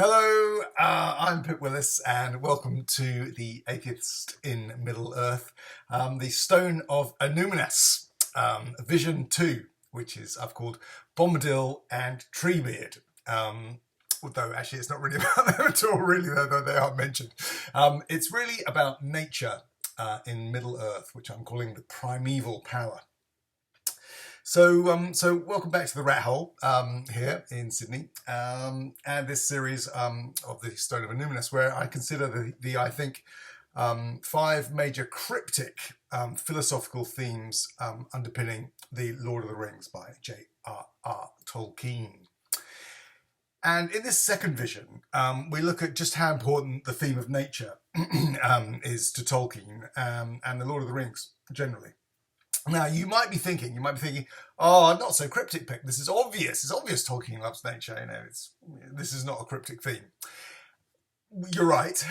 Hello, I'm Pip Willis, and welcome to the Atheist in Middle Earth, the Stone of Annuminas, Vision 2, which is I've called Bombadil and Treebeard. Although actually it's not really about them at all, really, though they are mentioned. It's really about nature in Middle Earth, which I'm calling the primeval power. So welcome back to the Rat Hole here in Sydney, and this series of the Stone of Annuminas, where I consider I think, five major cryptic philosophical themes underpinning the Lord of the Rings by J.R.R. Tolkien. And in this second vision, we look at just how important the theme of nature is to Tolkien and the Lord of the Rings generally. Now, you might be thinking, oh, not so cryptic, Pip. This is obvious. It's obvious Tolkien loves nature. This is not a cryptic theme. You're right.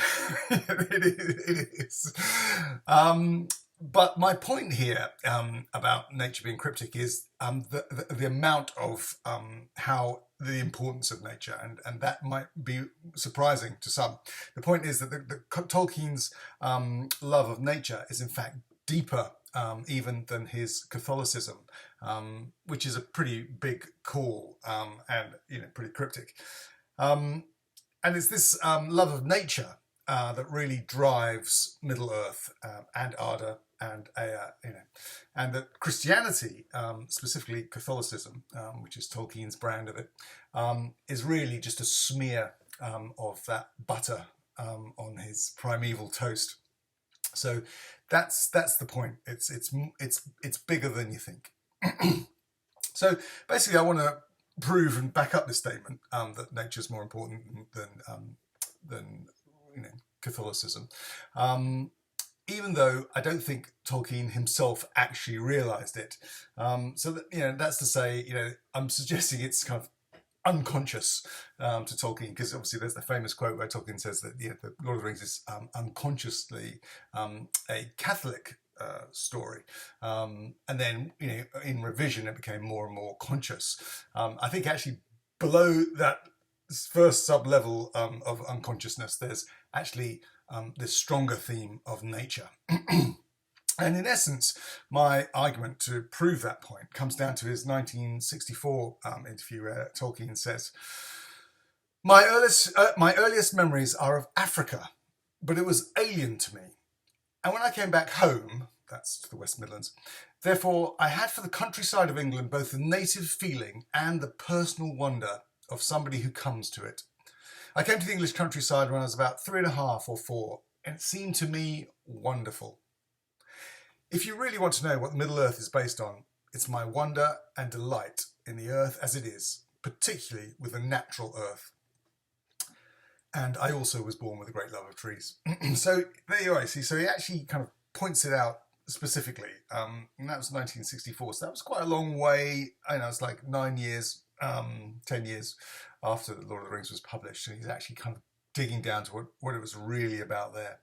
It is. But my point here about nature being cryptic is the amount of how the importance of nature, and that might be surprising to some. The point is that Tolkien's love of nature is in fact deeper even than his Catholicism, which is a pretty big call and pretty cryptic. And it's this love of nature that really drives Middle Earth and Arda and Ea, and that Christianity, specifically Catholicism, which is Tolkien's brand of it, is really just a smear of that butter on his primeval toast. So that's the point. It's bigger than you think. So basically, I want to prove and back up this statement that nature is more important than Catholicism. Even though I don't think Tolkien himself actually realised it. So that, that's to say, I'm suggesting it's kind of unconscious to Tolkien, because obviously there's the famous quote where Tolkien says that the Lord of the Rings is unconsciously a Catholic story, and then in revision it became more and more conscious. I think actually below that first sub-level of unconsciousness, there's actually this stronger theme of nature. And in essence, my argument to prove that point comes down to his 1964 interview where Tolkien says, my earliest memories are of Africa, but it was alien to me. And when I came back home, that's to the West Midlands, therefore I had for the countryside of England both the native feeling and the personal wonder of somebody who comes to it. I came to the English countryside when I was about 3.5 or 4, and it seemed to me wonderful. If you really want to know what Middle Earth is based on, it's my wonder and delight in the earth as it is, particularly with the natural earth. And I also was born with a great love of trees. So there you are. See, so he actually kind of points it out specifically. And that was 1964. So that was quite a long way. I know it's like 9 years, 10 years after The Lord of the Rings was published. And he's actually kind of digging down to what it was really about there.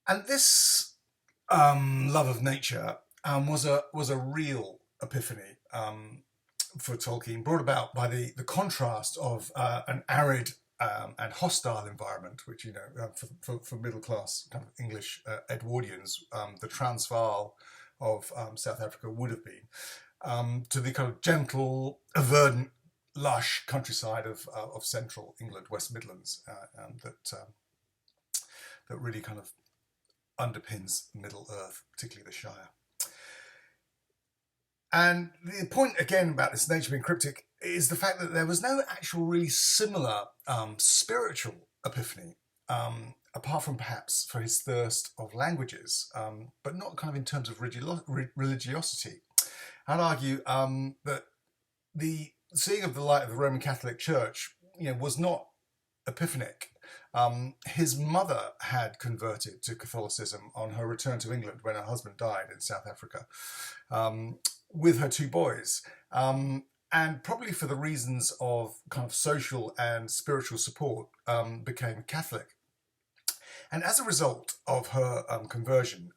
And this love of nature was a real epiphany for Tolkien, brought about by the contrast of an arid and hostile environment, which for middle class kind of English Edwardians, the Transvaal of South Africa would have been, to the kind of gentle, verdant, lush countryside of central England, West Midlands, that really kind of underpins Middle Earth, particularly the Shire. And the point again about this nature being cryptic is the fact that there was no actual really similar spiritual epiphany, apart from perhaps for his thirst of languages, but not kind of in terms of religiosity. I'd argue that the seeing of the light of the Roman Catholic Church, was not epiphanic. His mother had converted to Catholicism on her return to England when her husband died in South Africa, with her 2 boys, and probably for the reasons of kind of social and spiritual support, became Catholic. And as a result of her conversion,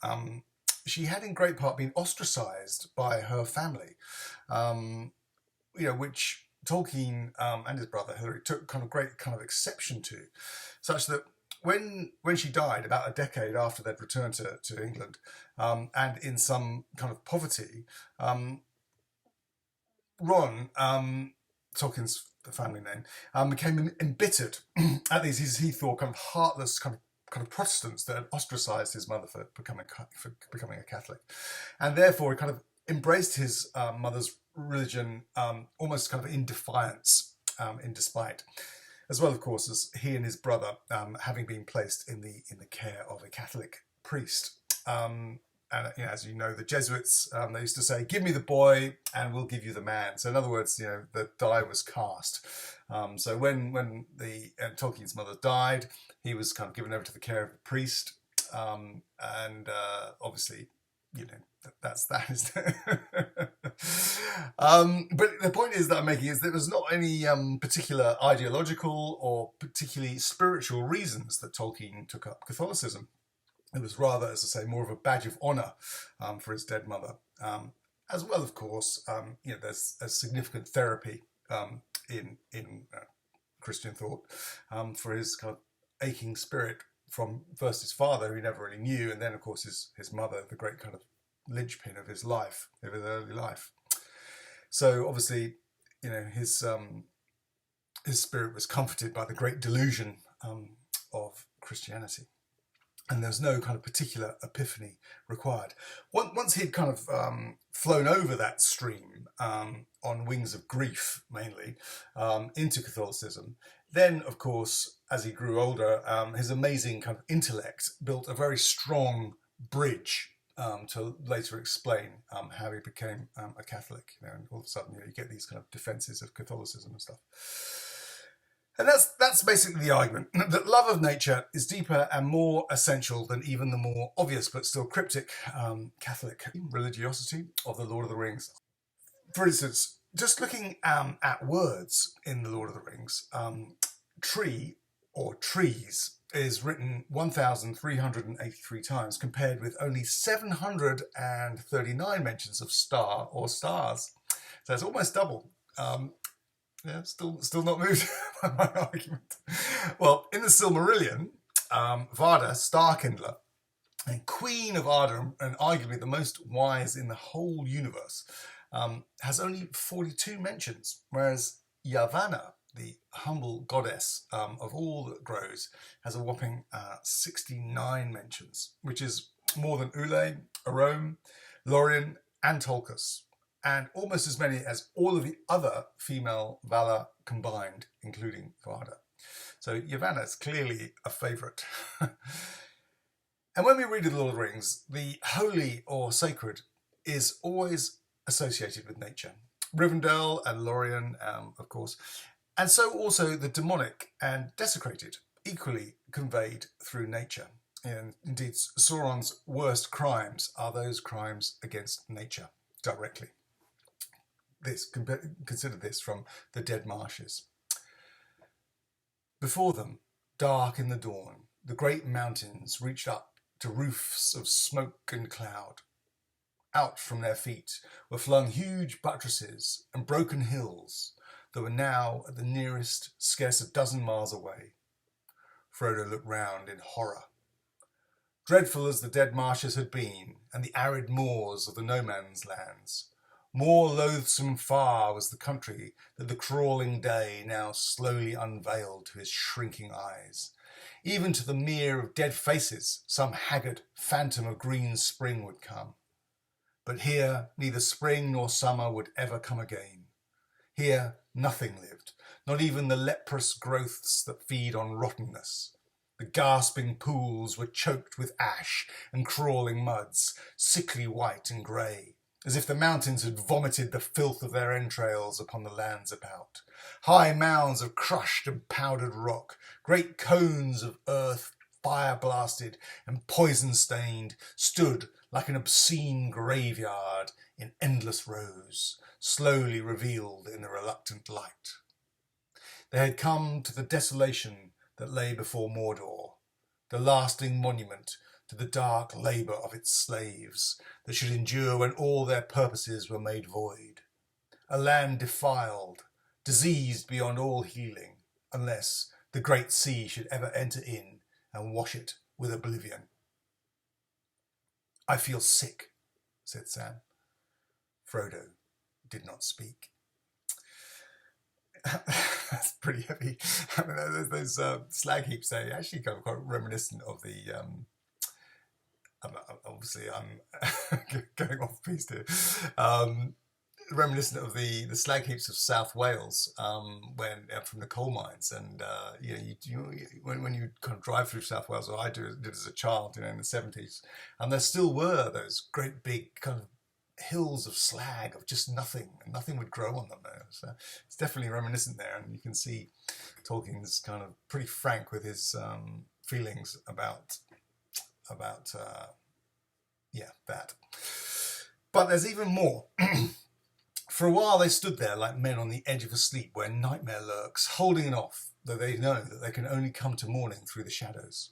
she had in great part been ostracised by her family, which Tolkien and his brother Hilary took kind of great kind of exception to, such that when she died about a decade after they'd returned to England, and in some kind of poverty, Ron, Tolkien's family name, became embittered at these, he thought, kind of heartless kind of Protestants that had ostracized his mother for becoming a Catholic, and therefore he kind of embraced his mother's religion almost kind of in defiance, in despite, as well, of course, as he and his brother having been placed in the care of a Catholic priest. And as you know, the Jesuits, they used to say, "Give me the boy, and we'll give you the man." So, in other words, the die was cast. So, when the Tolkien's mother died, he was kind of given over to the care of a priest, and obviously, that's that. But the point is that I'm making is that there's not any particular ideological or particularly spiritual reasons that Tolkien took up Catholicism. It was rather, as I say, more of a badge of honour for his dead mother, as well, of course. There's a significant therapy in Christian thought for his kind of aching spirit from first his father, who he never really knew, and then, of course, his mother, the great kind of linchpin of his life, of his early life. So obviously, his spirit was comforted by the great delusion of Christianity. And there's no kind of particular epiphany required. Once he'd kind of flown over that stream on wings of grief, mainly, into Catholicism, then, of course, as he grew older, his amazing kind of intellect built a very strong bridge to later explain how he became a Catholic. And all of a sudden, you get these kind of defences of Catholicism and stuff. And that's basically the argument, that love of nature is deeper and more essential than even the more obvious but still cryptic Catholic religiosity of the Lord of the Rings. For instance, just looking at words in the Lord of the Rings, tree or trees is written 1,383 times, compared with only 739 mentions of star or stars. So it's almost double. Still not moved by my argument. Well, in the Silmarillion, Varda, Starkindler, and Queen of Arda, and arguably the most wise in the whole universe, has only 42 mentions, whereas Yavanna, the humble goddess of all that grows, has a whopping 69 mentions, which is more than Ule, Arome, Lorien, and Tolkos, and almost as many as all of the other female Valar combined, including Varda. So Yavanna is clearly a favourite. And when we read The Lord of the Rings, the holy or sacred is always associated with nature. Rivendell and Lorien, of course, and so also the demonic and desecrated, equally conveyed through nature. And indeed, Sauron's worst crimes are those crimes against nature, directly. Consider this from the Dead Marshes. Before them, dark in the dawn, the great mountains reached up to roofs of smoke and cloud. Out from their feet were flung huge buttresses and broken hills that were now at the nearest scarce a dozen miles away. Frodo looked round in horror. Dreadful as the Dead Marshes had been, and the arid moors of the no-man's lands, more loathsome far was the country that the crawling day now slowly unveiled to his shrinking eyes. Even to the mere of dead faces, some haggard phantom of green spring would come. But here neither spring nor summer would ever come again. Here nothing lived, not even the leprous growths that feed on rottenness. The gasping pools were choked with ash and crawling muds, sickly white and grey, as if the mountains had vomited the filth of their entrails upon the lands about. High mounds of crushed and powdered rock, great cones of earth, fire-blasted and poison-stained, stood like an obscene graveyard in endless rows, slowly revealed in the reluctant light. They had come to the desolation that lay before Mordor, the lasting monument to the dark labour of its slaves that should endure when all their purposes were made void. A land defiled, diseased beyond all healing, unless the great sea should ever enter in and wash it with oblivion. I feel sick, said Sam. Frodo did not speak. That's pretty heavy. I mean, those slag heaps, they actually kind of quite reminiscent of the... obviously, I'm going off piece here. Reminiscent of the slag heaps of South Wales, when from the coal mines, and when you kind of drive through South Wales, or I did as a child, in the 70s, and there still were those great big kind of hills of slag of just nothing, and nothing would grow on them. So it's definitely reminiscent there, and you can see Tolkien's kind of pretty frank with his feelings about that. But there's even more. For a while they stood there like men on the edge of a sleep where nightmare lurks, holding it off, though they know that they can only come to morning through the shadows.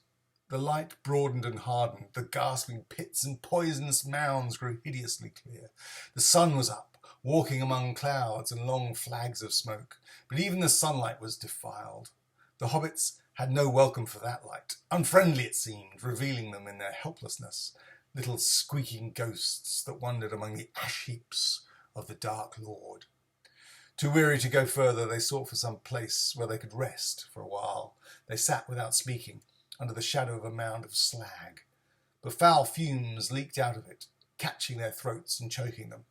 The light broadened and hardened, the gasping pits and poisonous mounds grew hideously clear. The sun was up, walking among clouds and long flags of smoke, but even the sunlight was defiled. The hobbits had no welcome for that light. Unfriendly it seemed, revealing them in their helplessness, little squeaking ghosts that wandered among the ash heaps of the Dark Lord. Too weary to go further, they sought for some place where they could rest for a while. They sat without speaking, under the shadow of a mound of slag. But foul fumes leaked out of it, catching their throats and choking them.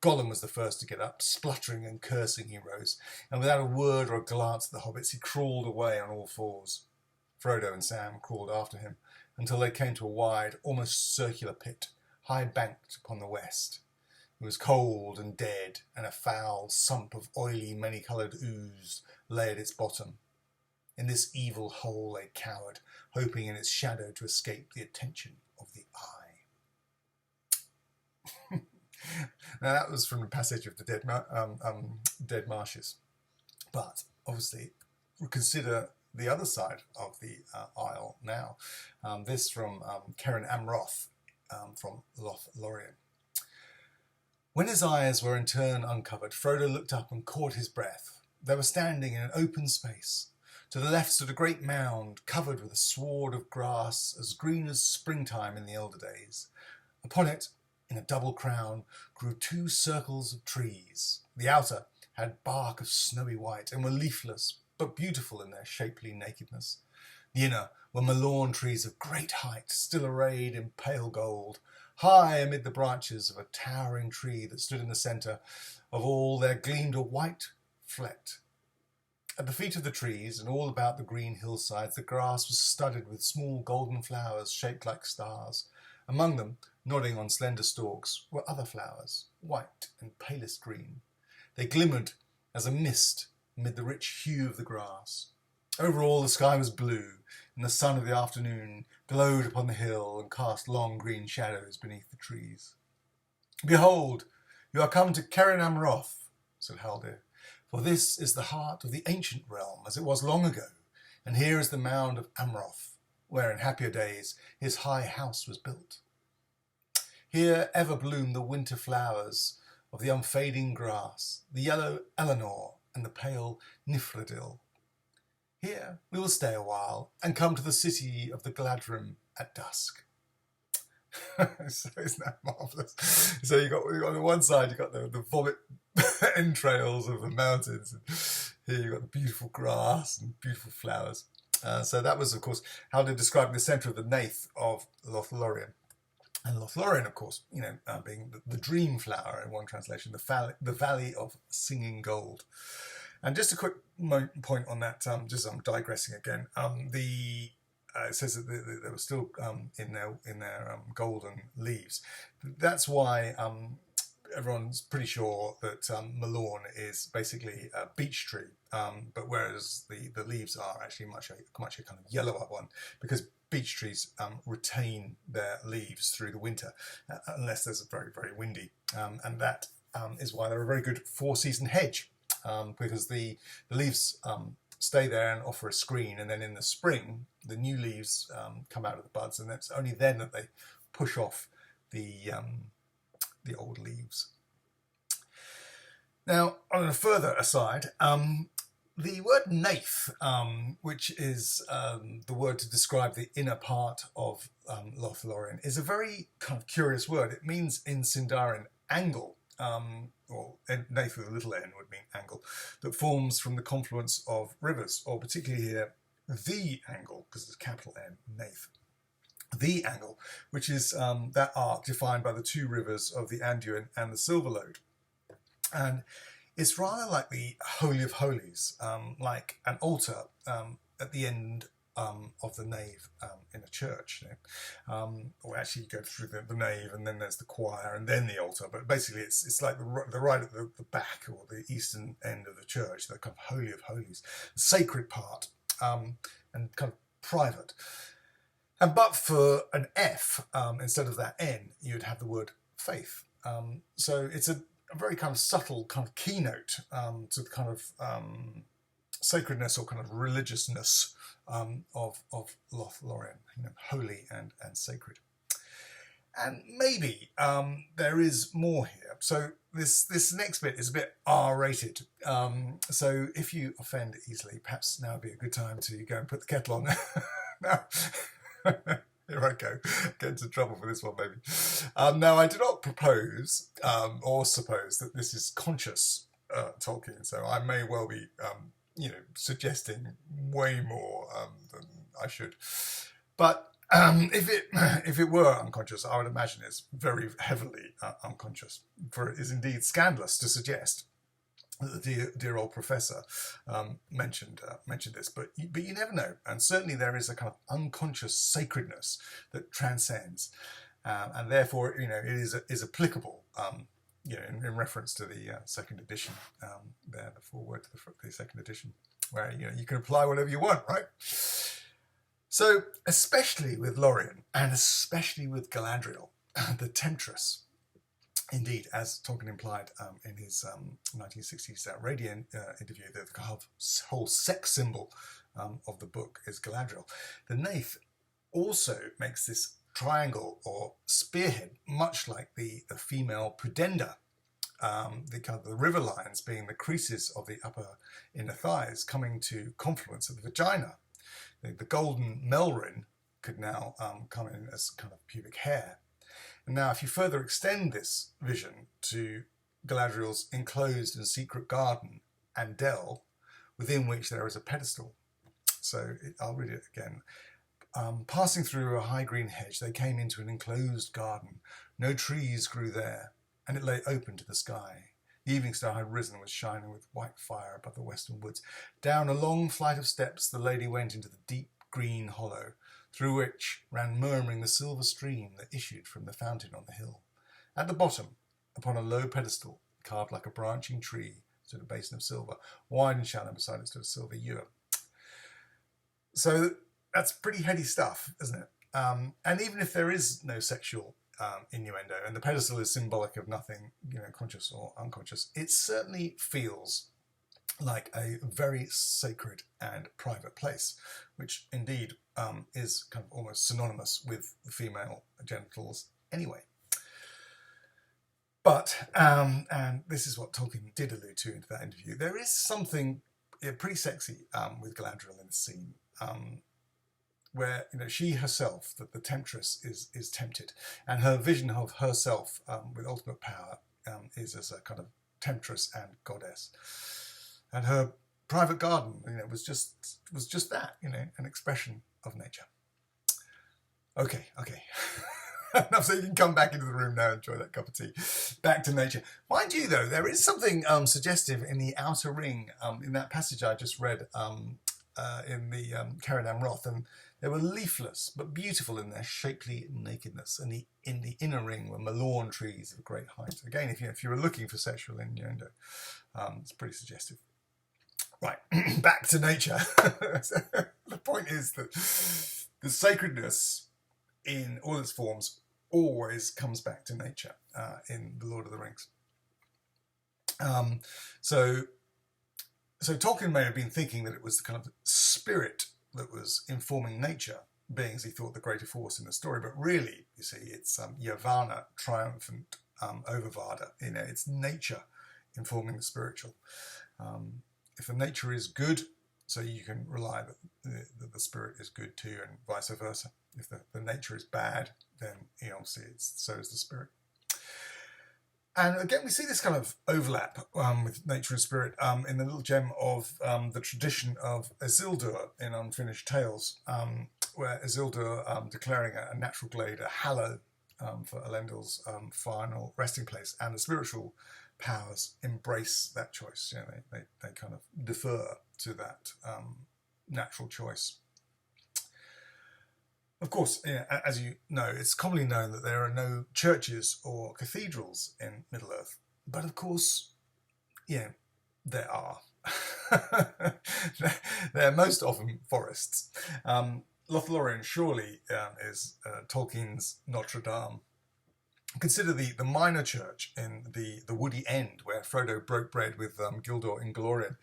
Gollum was the first to get up. Spluttering and cursing he rose, and without a word or a glance at the hobbits, he crawled away on all fours. Frodo and Sam crawled after him, until they came to a wide, almost circular pit, high-banked upon the west. It was cold and dead, and a foul sump of oily, many-coloured ooze lay at its bottom. In this evil hole they cowered, hoping in its shadow to escape the attention of the eye. Now that was from the passage of the Dead Marshes. But obviously, we'll consider the other side of the Isle now. This from Ceren Amroth from Lothlorien. When his eyes were in turn uncovered, Frodo looked up and caught his breath. They were standing in an open space. To the left stood a great mound, covered with a sward of grass as green as springtime in the elder days. Upon it, in a double crown, grew 2 circles of trees. The outer had bark of snowy white and were leafless, but beautiful in their shapely nakedness. The inner were malorn trees of great height, still arrayed in pale gold. High amid the branches of a towering tree that stood in the centre of all there gleamed a white flet. At the feet of the trees and all about the green hillsides the grass was studded with small golden flowers shaped like stars. Among them, nodding on slender stalks, were other flowers, white and palest green. They glimmered as a mist amid the rich hue of the grass. Over all the sky was blue, and the sun of the afternoon glowed upon the hill and cast long green shadows beneath the trees. "Behold, you are come to Ceren Amroth," said Haldir, "for this is the heart of the ancient realm, as it was long ago, and here is the mound of Amroth, where in happier days his high house was built. Here ever bloom the winter flowers of the unfading grass, the yellow Eleanor and the pale Nifredil. Here we will stay a while and come to the city of the Gladrim at dusk." So isn't that marvellous? So you got on the one side you got the vomit entrails of the mountains, and here you got the beautiful grass and beautiful flowers. So that was, of course, how they're describing the centre of the Nath of Lothlorien. And Lothlorien, of course, being the dream flower in one translation, the valley of singing gold. And just a quick point on that, I'm digressing again. It says that they were still in their golden leaves. That's why everyone's pretty sure that Malorn is basically a beech tree, but whereas the leaves are actually much a kind of yellower one, because beech trees retain their leaves through the winter, unless there's a very, very windy, and that is why they're a very good 4-season hedge. Because the leaves stay there and offer a screen, and then in the spring the new leaves come out of the buds, and it's only then that they push off the old leaves. Now, on a further aside, the word nath, which is the word to describe the inner part of Lothlorien, is a very kind of curious word. It means in Sindarin angle, or nath with a little n would mean angle, that forms from the confluence of rivers, or particularly here, the angle, because it's capital N, nath. The angle, which is that arc defined by the two rivers of the Anduin and the Silverlode. And it's rather like the Holy of Holies, like an altar at the end of the nave in a church. Or actually you go through the nave and then there's the choir and then the altar. But basically it's like the right at the back or the eastern end of the church, the kind of Holy of Holies, the sacred part and kind of private. And but for an F instead of that N, you'd have the word faith. So it's a very kind of subtle kind of keynote to the kind of sacredness or kind of religiousness of Lothlorien, holy and sacred. And maybe there is more here. So this next bit is a bit R-rated. So if you offend easily, perhaps now would be a good time to go and put the kettle on. Now, here I go. Get into trouble for this one, maybe. Now, I do not propose or suppose that this is conscious Tolkien, so I may well be, suggesting way more than I should. But if it were unconscious, I would imagine it's very heavily unconscious, for it is indeed scandalous to suggest that the dear old professor mentioned this, but you never know, and certainly there is a kind of unconscious sacredness that transcends, and therefore it is applicable, in reference to the second edition, there the foreword to the second edition, where you can apply whatever you want, right? So especially with Lorien and especially with Galadriel, the temptress. Indeed, as Tolkien implied in his 1960s radio interview, the whole sex symbol of the book is Galadriel. The Nath also makes this triangle or spearhead, much like the female pudenda, the river lines being the creases of the upper inner thighs coming to confluence of the vagina. The golden Melrin could now come in as kind of pubic hair. And now, if you further extend this vision to Galadriel's enclosed and secret garden and dell, within which there is a pedestal. So I'll read it again. Passing through a high green hedge, they came into an enclosed garden. No trees grew there, and it lay open to the sky. The evening star had risen and was shining with white fire above the western woods. Down a long flight of steps, the lady went into the deep green hollow, through which ran murmuring the silver stream that issued from the fountain on the hill. At the bottom, upon a low pedestal, carved like a branching tree, stood a basin of silver. Wide and shallow beside it stood a silver ewer. So that's pretty heady stuff, isn't it? And even if there is no sexual innuendo, and the pedestal is symbolic of nothing, conscious or unconscious, it certainly feels like a very sacred and private place, which indeed is kind of almost synonymous with the female genitals anyway. But, and this is what Tolkien did allude to in that interview, there is something pretty sexy with Galadriel in the scene, where she herself, that the temptress, is tempted, and her vision of herself with ultimate power is as a kind of temptress and goddess. And her private garden, was just that, an expression of nature. Okay. Enough, so you can come back into the room now and enjoy that cup of tea. Back to nature. Mind you, though, there is something suggestive in the outer ring, in that passage I just read in the Caradam Roth, and they were leafless but beautiful in their shapely nakedness, and in the inner ring were malorn trees of great height. Again, if you were looking for sexual innuendo, it's pretty suggestive. Right, back to nature. The point is that the sacredness in all its forms always comes back to nature in The Lord of the Rings. So Tolkien may have been thinking that it was the kind of spirit that was informing nature, being, as he thought, the greater force in the story. But really, you see, it's Yavanna triumphant over Varda. It's nature informing the spiritual. If the nature is good, so you can rely that the spirit is good too, and vice versa. If the nature is bad, then obviously so is the spirit. And again, we see this kind of overlap with nature and spirit in the little gem of the tradition of Isildur in Unfinished Tales, where Isildur declaring a natural glade a hallow for Elendil's final resting place, and the spiritual powers embrace that choice. They kind of defer to that natural choice. Of course, as you know, it's commonly known that there are no churches or cathedrals in Middle-earth. But of course, there are. They're most often forests. Lothlorien surely is Tolkien's Notre Dame. Consider the minor church in the Woody End, where Frodo broke bread with Gildor in Glorien.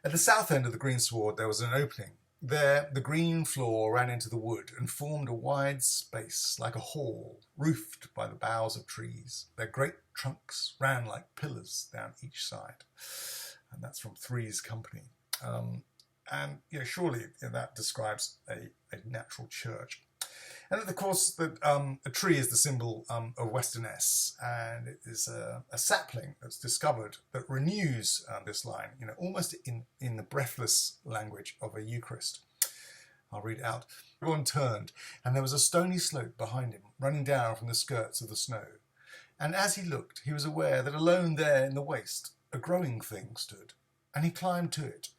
At the south end of the greensward, there was an opening. There, the green floor ran into the wood and formed a wide space like a hall, roofed by the boughs of trees. Their great trunks ran like pillars down each side. And that's from Three's Company. And surely that describes a natural church. And of course, that a tree is the symbol of Westernesse, and it is a sapling that's discovered that renews this line, almost in the breathless language of a Eucharist. I'll read it out. Everyone turned, and there was a stony slope behind him, running down from the skirts of the snow. And as he looked, he was aware that alone there in the waste, a growing thing stood, and he climbed to it,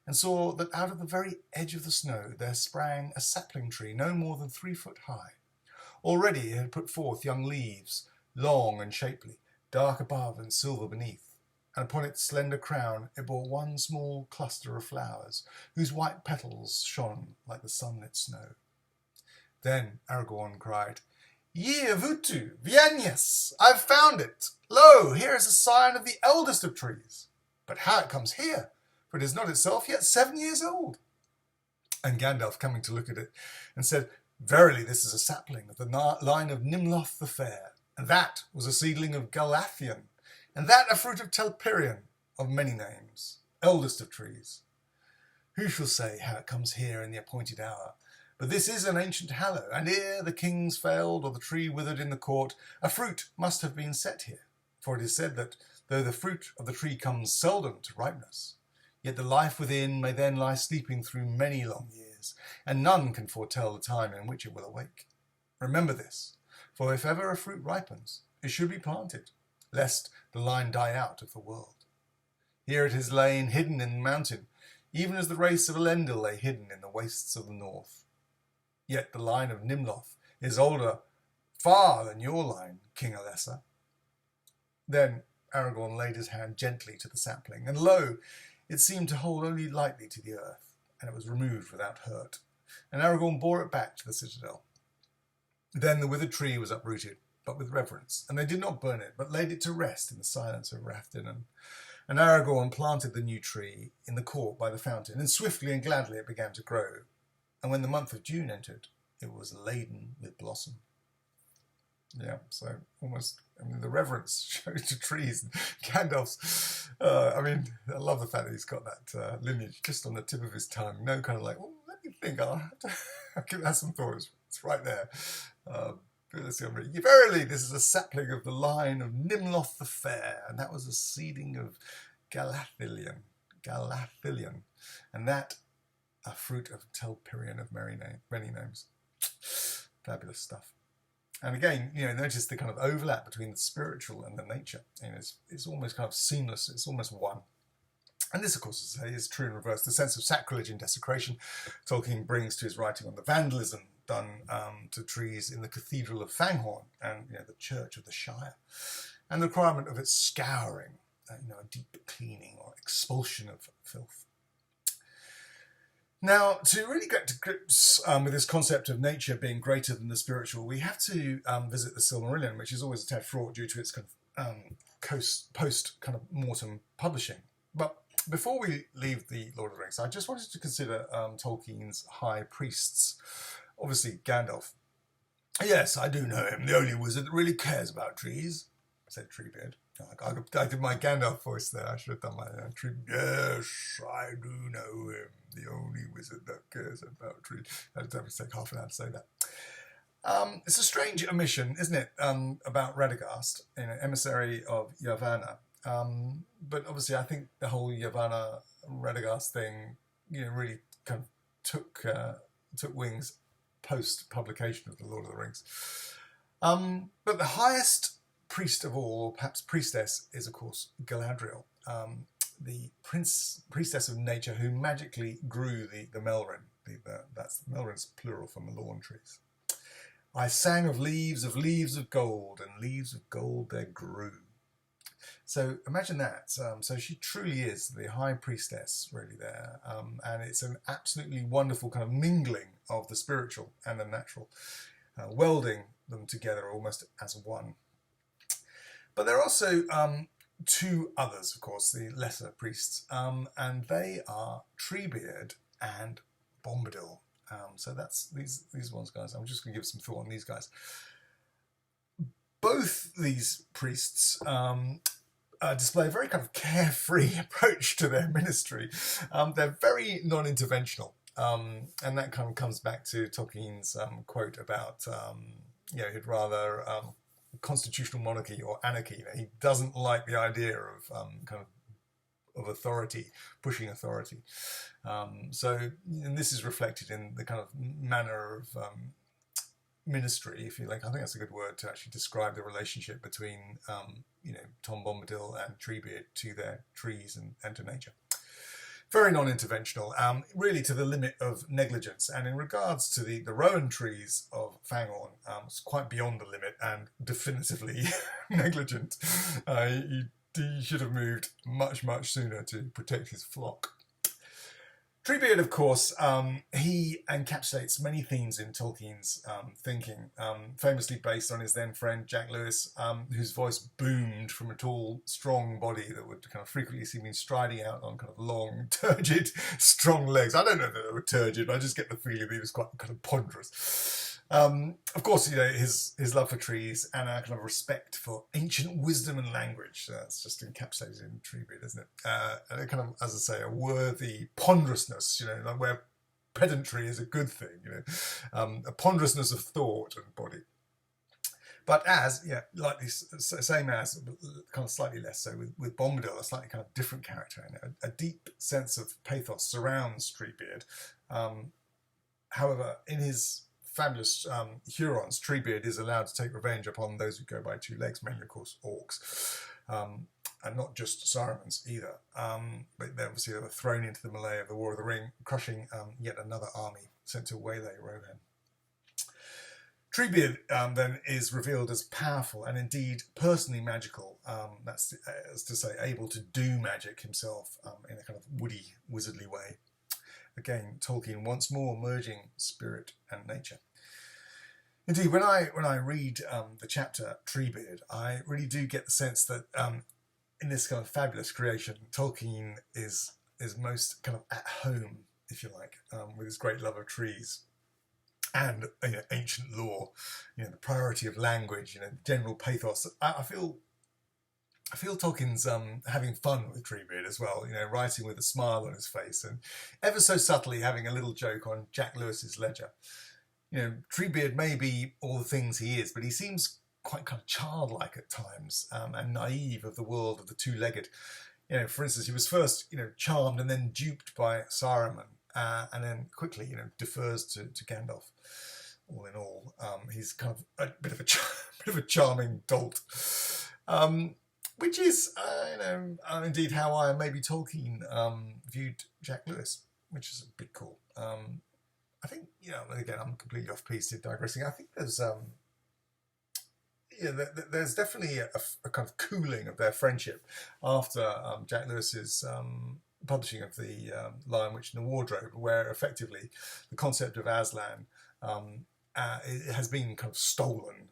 and saw that out of the very edge of the snow there sprang a sapling tree no more than 3 foot high. Already it had put forth young leaves, long and shapely, dark above and silver beneath, and upon its slender crown it bore one small cluster of flowers, whose white petals shone like the sunlit snow. Then Aragorn cried, "Ye Avutu, Vianyas, I've found it! Lo, here is a sign of the eldest of trees! But how it comes here? For it is not itself yet 7 years old." And Gandalf, coming to look at it, and said, "Verily this is a sapling of the line of Nimloth the Fair, and that was a seedling of Galathion, and that a fruit of Telperion, of many names, eldest of trees. Who shall say how it comes here in the appointed hour? But this is an ancient hallow, and ere the kings failed or the tree withered in the court, a fruit must have been set here. For it is said that though the fruit of the tree comes seldom to ripeness, yet the life within may then lie sleeping through many long years, and none can foretell the time in which it will awake. Remember this, for if ever a fruit ripens, it should be planted, lest the line die out of the world. Here it has lain hidden in the mountain, even as the race of Elendil lay hidden in the wastes of the north. Yet the line of Nimloth is older far than your line, King Alessa." Then Aragorn laid his hand gently to the sapling, and lo, it seemed to hold only lightly to the earth, and it was removed without hurt, and Aragorn bore it back to the citadel. Then the withered tree was uprooted, but with reverence, and they did not burn it, but laid it to rest in the silence of Rathdinan. And Aragorn planted the new tree in the court by the fountain, and swiftly and gladly it began to grow. And when the month of June entered, it was laden with blossom. Yeah, so almost, the reverence shows to trees. Gandalf's, I love the fact that he's got that lineage just on the tip of his tongue. No kind of like, let me think, I'll give that some thought. It's right there. Let's see, verily, this is a sapling of the line of Nimloth the Fair, and that was a seeding of Galathion, and that a fruit of Telperion of many names. Fabulous stuff. And again, notice the kind of overlap between the spiritual and the nature. It's almost kind of seamless. It's almost one. And this, of course, is true in reverse. The sense of sacrilege and desecration Tolkien brings to his writing on the vandalism done to trees in the Cathedral of Fanghorn and the Church of the Shire, and the requirement of its scouring, a deep cleaning or expulsion of filth. Now, to really get to grips with this concept of nature being greater than the spiritual, we have to visit the Silmarillion, which is always a tad fraught due to its kind of post kind of mortem publishing. But before we leave the Lord of the Rings, I just wanted to consider Tolkien's high priests. Obviously, Gandalf. "Yes, I do know him, the only wizard that really cares about trees," said Treebeard. I did my Gandalf voice there. I should have done my tree. Yes, I do know him, the only wizard that cares about trees. That would take half an hour to say that. It's a strange omission, isn't it, about Radagast, emissary of Yavanna. But obviously, I think the whole Yavanna Radagast thing, really kind of took wings post publication of the Lord of the Rings. But the highest priest of all, or perhaps priestess, is of course Galadriel, the priestess of nature who magically grew the Melrin. That's Melrin's plural for Malorn trees. I sang of leaves of gold, and leaves of gold there grew. So imagine that. So she truly is the high priestess, really, there. And it's an absolutely wonderful kind of mingling of the spiritual and the natural, welding them together almost as one. But there are also two others, of course, the lesser priests, and they are Treebeard and Bombadil. So that's these ones, guys. I'm just going to give some thought on these guys. Both these priests display a very kind of carefree approach to their ministry. They're very non-interventional, and that kind of comes back to Tolkien's quote about he'd rather constitutional monarchy or anarchy. He doesn't like the idea of of authority, pushing authority. And this is reflected in the kind of manner of ministry, if you like. I think that's a good word to actually describe the relationship between, Tom Bombadil and Treebeard to their trees and to nature. Very non-interventional, really to the limit of negligence. And in regards to the rowan trees of Fangorn, it's quite beyond the limit and definitively negligent. He should have moved much, much sooner to protect his flock. Treebeard, of course, he encapsulates many themes in Tolkien's thinking, famously based on his then friend Jack Lewis, whose voice boomed from a tall, strong body that would kind of frequently see him striding out on kind of long, turgid, strong legs. I don't know that they were turgid, but I just get the feeling that he was quite kind of ponderous. Of course, his love for trees and a kind of respect for ancient wisdom and language. That's just encapsulated in Treebeard, isn't it? And a kind of, as I say, a worthy ponderousness, like where pedantry is a good thing, a ponderousness of thought and body. But like this, same as, kind of slightly less so with Bombadil, a slightly kind of different character. A deep sense of pathos surrounds Treebeard. However, in his fabulous Hurons, Treebeard is allowed to take revenge upon those who go by two legs, mainly, of course, orcs, and not just Saruman's either. But they were thrown into the melee of the War of the Ring, crushing yet another army sent to waylay Rohan. Treebeard then is revealed as powerful and indeed personally magical. That's as to say, able to do magic himself in a kind of woody, wizardly way. Again, Tolkien once more merging spirit and nature. Indeed, when I read the chapter Treebeard, I really do get the sense that in this kind of fabulous creation, Tolkien is most kind of at home, if you like, with his great love of trees and ancient lore, the priority of language, general pathos. I feel Tolkien's having fun with Treebeard as well, writing with a smile on his face and ever so subtly having a little joke on Jack Lewis's ledger. Treebeard may be all the things he is, but he seems quite kind of childlike at times and naive of the world of the two-legged. For instance, he was first, charmed and then duped by Saruman, and then quickly, defers to Gandalf. All in all, he's kind of a bit of a charming dolt. Which is, indeed how I, maybe Tolkien, viewed Jack Lewis, which is a big call. I think, again, I'm completely off-piste digressing. I think there's definitely a kind of cooling of their friendship after Jack Lewis's publishing of the Lion, Witch and the Wardrobe, where effectively the concept of Aslan it has been kind of stolen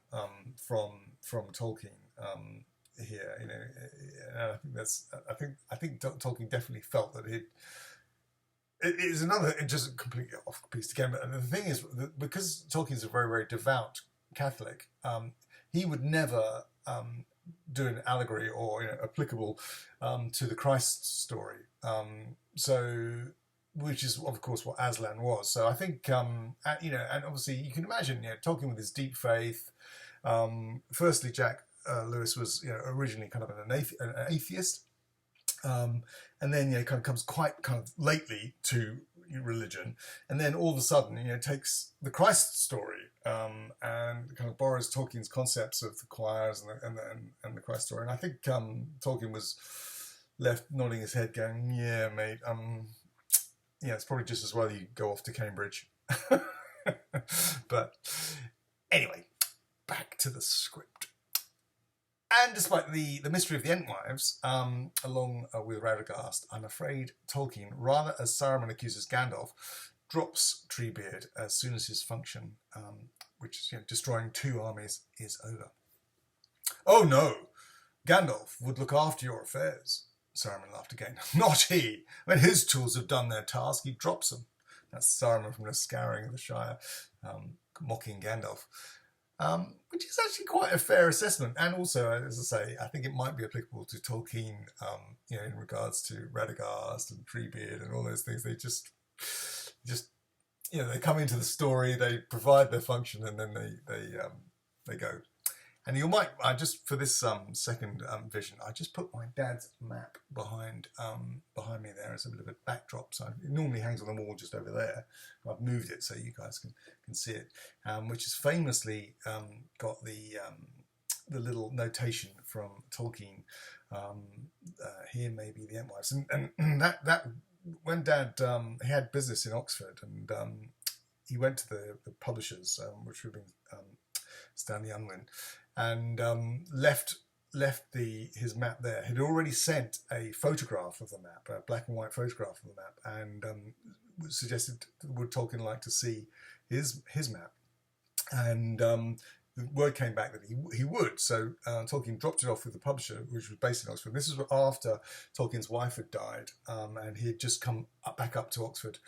from Tolkien. Here, and I think Tolkien definitely felt that it is another, just completely off piece again. But the thing is, because Tolkien's a very, very devout Catholic, he would never do an allegory or applicable to the Christ story. So, which is of course what Aslan was. So I think and obviously you can imagine Tolkien with his deep faith. Firstly, Jack Lewis was originally kind of an atheist, and then kind of comes quite kind of lately to religion, and then all of a sudden takes the Christ story and kind of borrows Tolkien's concepts of the choirs and the Christ story. And I think Tolkien was left nodding his head, going, "Yeah, mate. It's probably just as well you go off to Cambridge." But anyway, back to the script. And despite the mystery of the Entwives, along with Radagast, I'm afraid Tolkien, rather as Saruman accuses Gandalf, drops Treebeard as soon as his function, which is destroying 2 armies, is over. "Oh no, Gandalf would look after your affairs," Saruman laughed again. "Not he. When his tools have done their task, he drops them." That's Saruman from the Scouring of the Shire, mocking Gandalf. Which is actually quite a fair assessment, and also, as I say, I think it might be applicable to Tolkien, in regards to Radagast and Treebeard and all those things. They just they come into the story, they provide their function, and then they go. And you might, just for this second vision, I just put my dad's map behind me there as a bit of a backdrop. So it normally hangs on the wall just over there. I've moved it so you guys can see it, which has famously got the little notation from Tolkien. Here may be the Entwives, and that when Dad he had business in Oxford, and he went to the publishers, which would have been Stanley Unwin, and left his map there. He'd already sent a photograph of the map, a black and white photograph of the map, and suggested would Tolkien like to see his map, and the word came back that he would. So Tolkien dropped it off with the publisher, which was based in Oxford. This was after Tolkien's wife had died, and he had just come back up to Oxford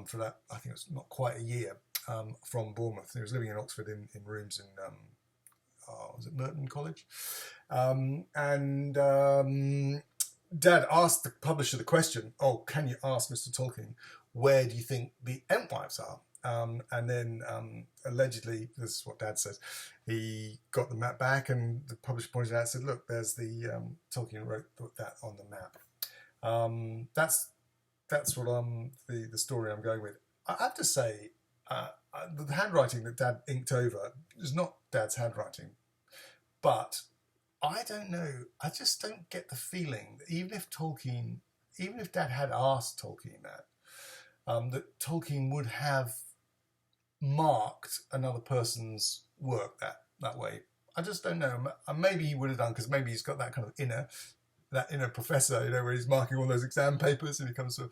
for that. I think it was not quite a year from Bournemouth. He was living in Oxford in rooms in was it Merton College, and Dad asked the publisher the question, "Oh, can you ask Mr. Tolkien, where do you think the Entwives are?" And then allegedly, this is what Dad says, he got the map back, and the publisher pointed out and said, "Look, there's the Tolkien wrote that on the map." That's what the story I'm going with. I have to say, the handwriting that Dad inked over is not Dad's handwriting, but I don't know. I just don't get the feeling that even if Dad had asked Tolkien that Tolkien would have marked another person's work that way. I just don't know. Maybe he would have done, because maybe he's got that kind of inner professor, where he's marking all those exam papers, and he comes to,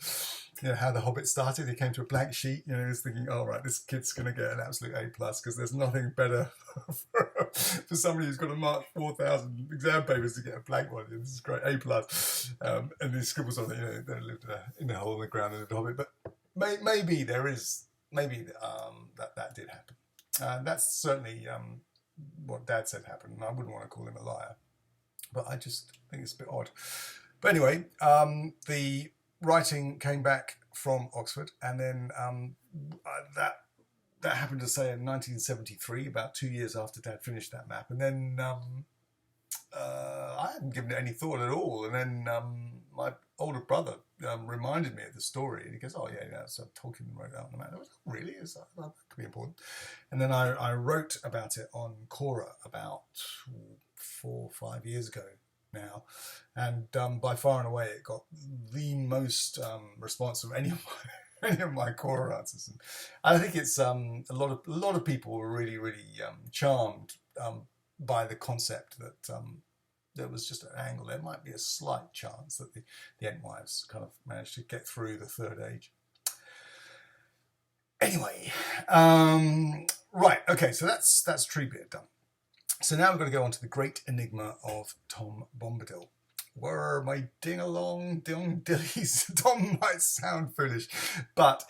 how the Hobbit started. He came to a blank sheet, he's thinking, "Oh, right, this kid's going to get an absolute A+, because there's nothing better for somebody who's got to mark 4,000 exam papers to get a blank one. This is great, A+. And he scribbles on it, they lived in a hole in the ground in the Hobbit. But maybe that did happen. That's certainly what Dad said happened, and I wouldn't want to call him a liar. But I just think it's a bit odd. But anyway, the writing came back from Oxford, and then that happened to say in 1973, about 2 years after Dad finished that map. And then I hadn't given it any thought at all. And then my older brother reminded me of the story, and he goes, "Oh yeah, so Tolkien wrote it out on the map." I was like, "Really? That could be important." And then I wrote about it on Quora about 4 or 5 years ago now, and by far and away it got the most response of any of my Quora answers. And I think it's a lot of people were really charmed by the concept that there was just an angle. There might be a slight chance that the Entwives kind of managed to get through the Third Age. Anyway, right, okay, so that's Treebeard done. So now we're going to go on to the great enigma of Tom Bombadil. Whir, my ding-along, ding-dillies. Tom might sound foolish, but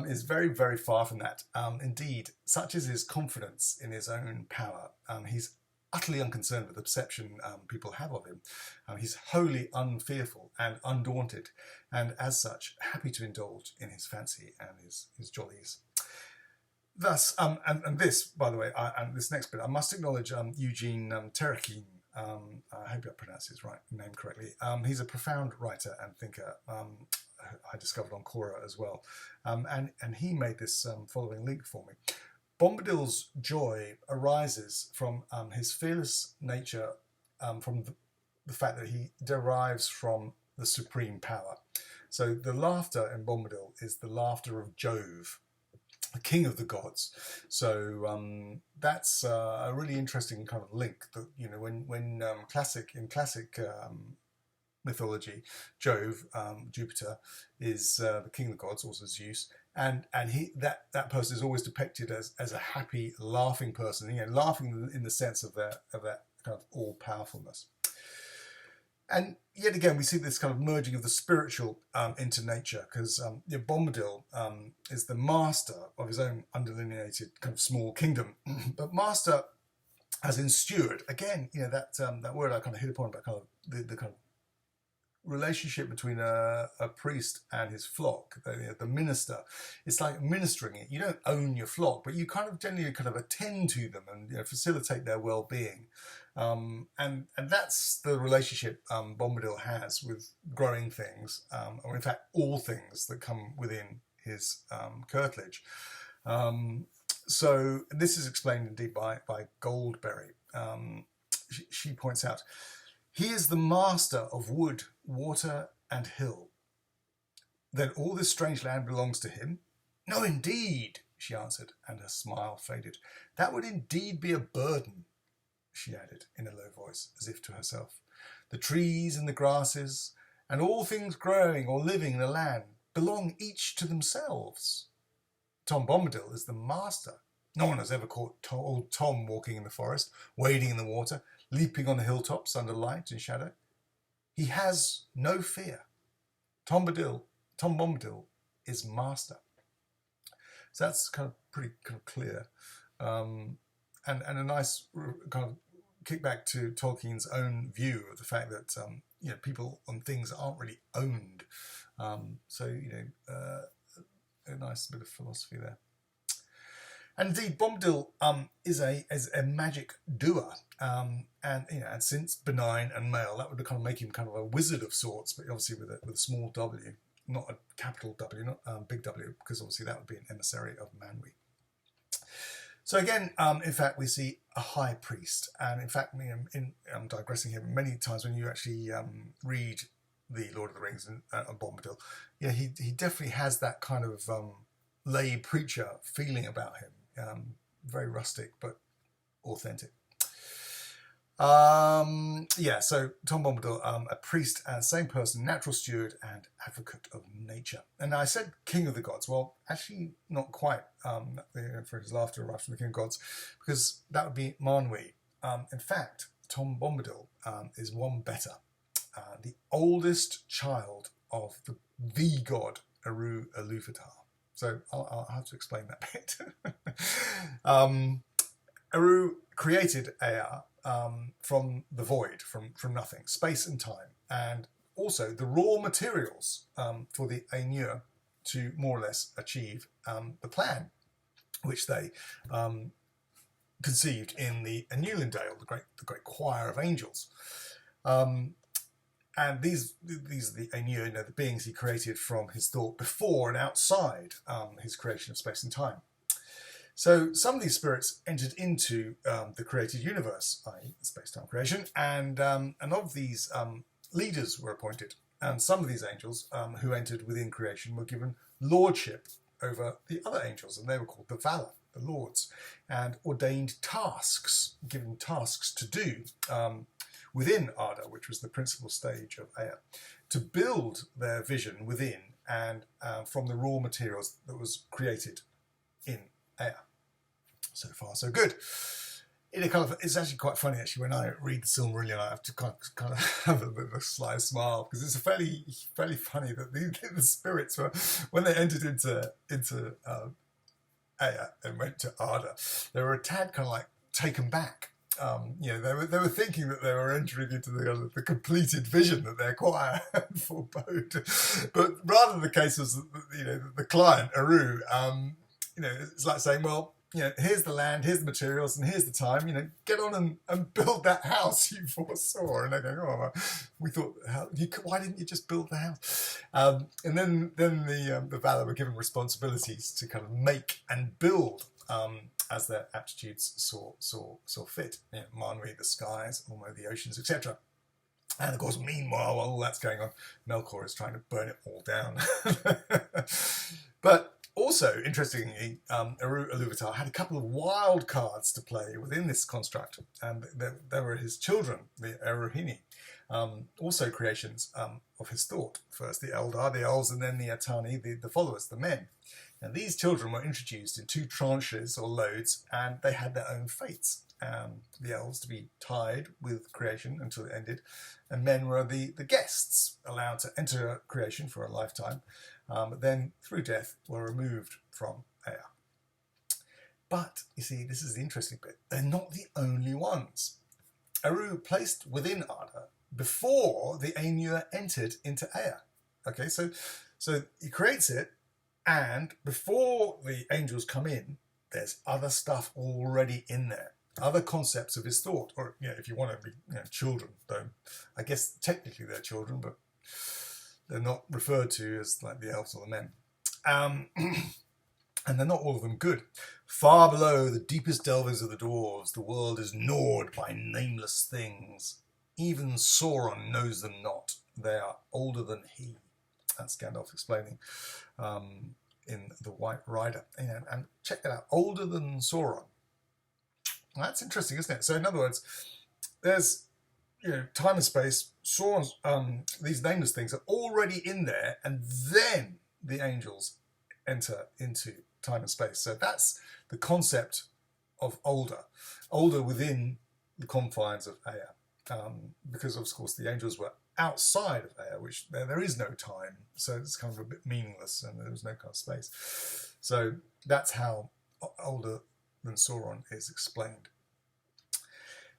is very, very far from that. Indeed, such is his confidence in his own power. He's utterly unconcerned with the perception people have of him. He's wholly unfearful and undaunted, and as such, happy to indulge in his fancy and his jollies. Thus, and this, by the way, and this next bit, I must acknowledge Eugene Terekin. I hope I pronounced his name correctly. He's a profound writer and thinker. I discovered on Quora as well, and he made this following link for me. Bombadil's joy arises from his fearless nature, from the fact that he derives from the supreme power. So the laughter in Bombadil is the laughter of Jove, the king of the gods. So that's a really interesting kind of link. That when classic mythology, Jove, Jupiter, is the king of the gods, also Zeus, and that person is always depicted as a happy, laughing person. Laughing in the sense of that kind of all powerfulness. And yet again, we see this kind of merging of the spiritual into nature, because Bombadil is the master of his own underlineated kind of small kingdom, but master as in steward. Again, that word I kind of hit upon about kind of the kind of relationship between a priest and his flock, the minister. It's like ministering it. You don't own your flock, but you kind of generally kind of attend to them and facilitate their well-being. And that's the relationship Bombadil has with growing things, or in fact all things that come within his curtilage. So this is explained indeed by Goldberry. She points out, he is the master of wood, water and hill. Then all this strange land belongs to him? No, indeed, she answered, and her smile faded. That would indeed be a burden, she added in a low voice, as if to herself. The trees and the grasses, and all things growing or living in the land, belong each to themselves. Tom Bombadil is the master. No one has ever caught old Tom walking in the forest, wading in the water, leaping on the hilltops under light and shadow. He has no fear. Tom Bombadil is master. So that's kind of pretty kind of clear. And a nice kind of kickback to Tolkien's own view of the fact that people and things aren't really owned. So a nice bit of philosophy there. And indeed, Bombadil is a magic doer, and since benign and male, that would kind of make him kind of a wizard of sorts, but obviously with a small W, not a capital W, not big W, because obviously that would be an emissary of Manwe. So again, in fact, we see a high priest, and in fact, I'm digressing here. Many times when you actually read the Lord of the Rings and Bombadil, he definitely has that kind of lay preacher feeling about him. Very rustic but authentic. So Tom Bombadil, a priest and same person, natural steward and advocate of nature. And I said king of the gods. Well, actually not quite, for his laughter arrives from the king of gods, because that would be Manwe. In fact, Tom Bombadil is one better. The oldest child of the god Eru Ilúvatar. So I'll have to explain that bit. Eru created Ea from the void, from nothing, space and time, and also the raw materials for the Ainur to more or less achieve the plan, which they conceived in the Annulindale, the great choir of angels. And these are the Ainur, the beings he created from his thought before and outside his creation of space and time. So some of these spirits entered into the created universe, i.e. space-time creation, and of these leaders were appointed. And some of these angels who entered within creation were given lordship over the other angels, and they were called the Valar, the lords, and ordained tasks, given tasks to do within Arda, which was the principal stage of Ea, to build their vision within and from the raw materials that was created in Ea. So far, so good. It's actually quite funny, actually, when I read the Silmarillion, I have to kind of have a bit of a sly smile, because it's fairly funny that the spirits were, when they entered into Ea and went to Arda, they were a tad kind of like taken back. they were thinking that they were entering into the completed vision that their choir had forebode. But rather the case was, the client, Aru, it's like saying, well, here's the land, here's the materials, and here's the time. Get on and build that house you foresaw. And they're going, oh, we thought, why didn't you just build the house? And then the Valar were given responsibilities to kind of make and build as their aptitudes saw fit. Manwe, the skies, Ormo, the oceans, etc. And of course, meanwhile, while all that's going on, Melkor is trying to burn it all down. But also, interestingly, Eru Ilúvatar had a couple of wild cards to play within this construct, and there were his children, the Eruhini, also creations of his thought. First the Eldar, the elves, and then the Atani, the followers, the men. And these children were introduced in 2 tranches or loads, and they had their own fates. The elves to be tied with creation until it ended, and men were the guests allowed to enter creation for a lifetime, but then through death were removed from Ea. But you see, this is the interesting bit. They're not the only ones. Eru placed within Arda before the Ainur entered into Ea. Okay, so he creates it, and before the angels come in, there's other stuff already in there. Other concepts of his thought, or if you want to be children, though I guess technically they're children, but they're not referred to as like the elves or the men. And they're not all of them good. Far below the deepest delvings of the dwarves, the world is gnawed by nameless things. Even Sauron knows them not. They are older than he. That's Gandalf explaining in The White Rider. And check that out. Older than Sauron. That's interesting, isn't it? So in other words, there's time and space. Sauron's these nameless things are already in there, and then the angels enter into time and space. So that's the concept of older within the confines of Ea, because of course the angels were outside of Ea, which there is no time, so it's kind of a bit meaningless, and there was no kind of space. So that's how older than Sauron is explained.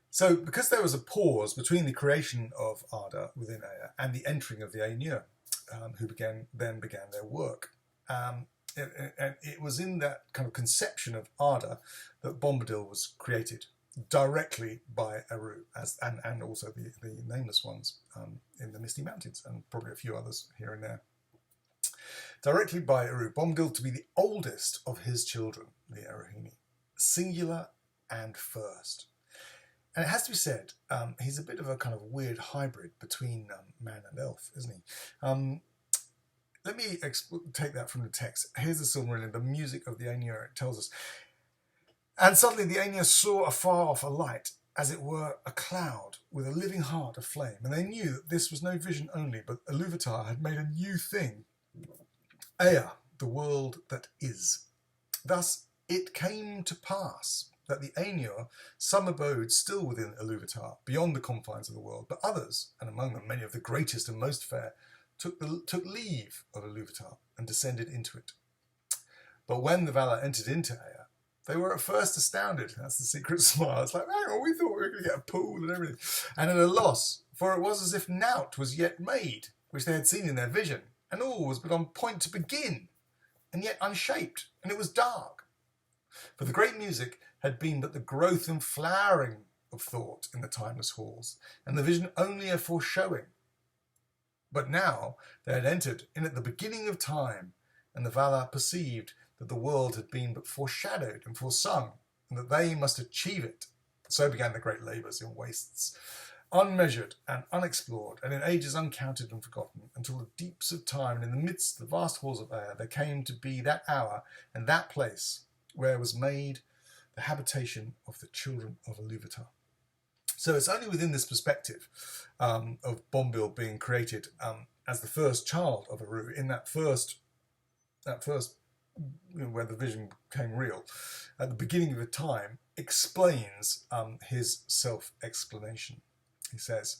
So because there was a pause between the creation of Arda within Ea and the entering of the Ainur, who began their work, it was in that kind of conception of Arda that Bombadil was created directly by Eru, and also the nameless ones in the Misty Mountains, and probably a few others here and there. Directly by Eru, Bombadil to be the oldest of his children, the Eruhini, singular and first. And it has to be said, he's a bit of a kind of weird hybrid between man and elf, isn't he? Let me take that from the text. Here's the Silmarillion, the music of the Ainur. It tells us, and suddenly the Ainur saw afar off a light, as it were a cloud, with a living heart of flame. And they knew that this was no vision only, but Ilúvatar had made a new thing. Ea, the world that is. Thus it came to pass that the Ainur, some abode still within Ilúvatar, beyond the confines of the world, but others, and among them many of the greatest and most fair, took leave of Ilúvatar and descended into it. But when the Valar entered into Ea, they were at first astounded. That's the secret smile. It's like, hang on, we thought we were going to get a pool and everything. And at a loss, for it was as if naught was yet made, which they had seen in their vision, and all was but on point to begin, and yet unshaped, and it was dark. For the great music had been but the growth and flowering of thought in the timeless halls, and the vision only a foreshowing. But now they had entered in at the beginning of time, and the Valar perceived that the world had been but foreshadowed and foresung, and that they must achieve it. So began the great labours in wastes, unmeasured and unexplored, and in ages uncounted and forgotten, until the deeps of time, and in the midst of the vast halls of Ea, there came to be that hour and that place where was made the habitation of the children of Ilúvatar. So it's only within this perspective of Bombadil being created as the first child of Eru, in that first where the vision became real, at the beginning of the time, explains his self-explanation. He says,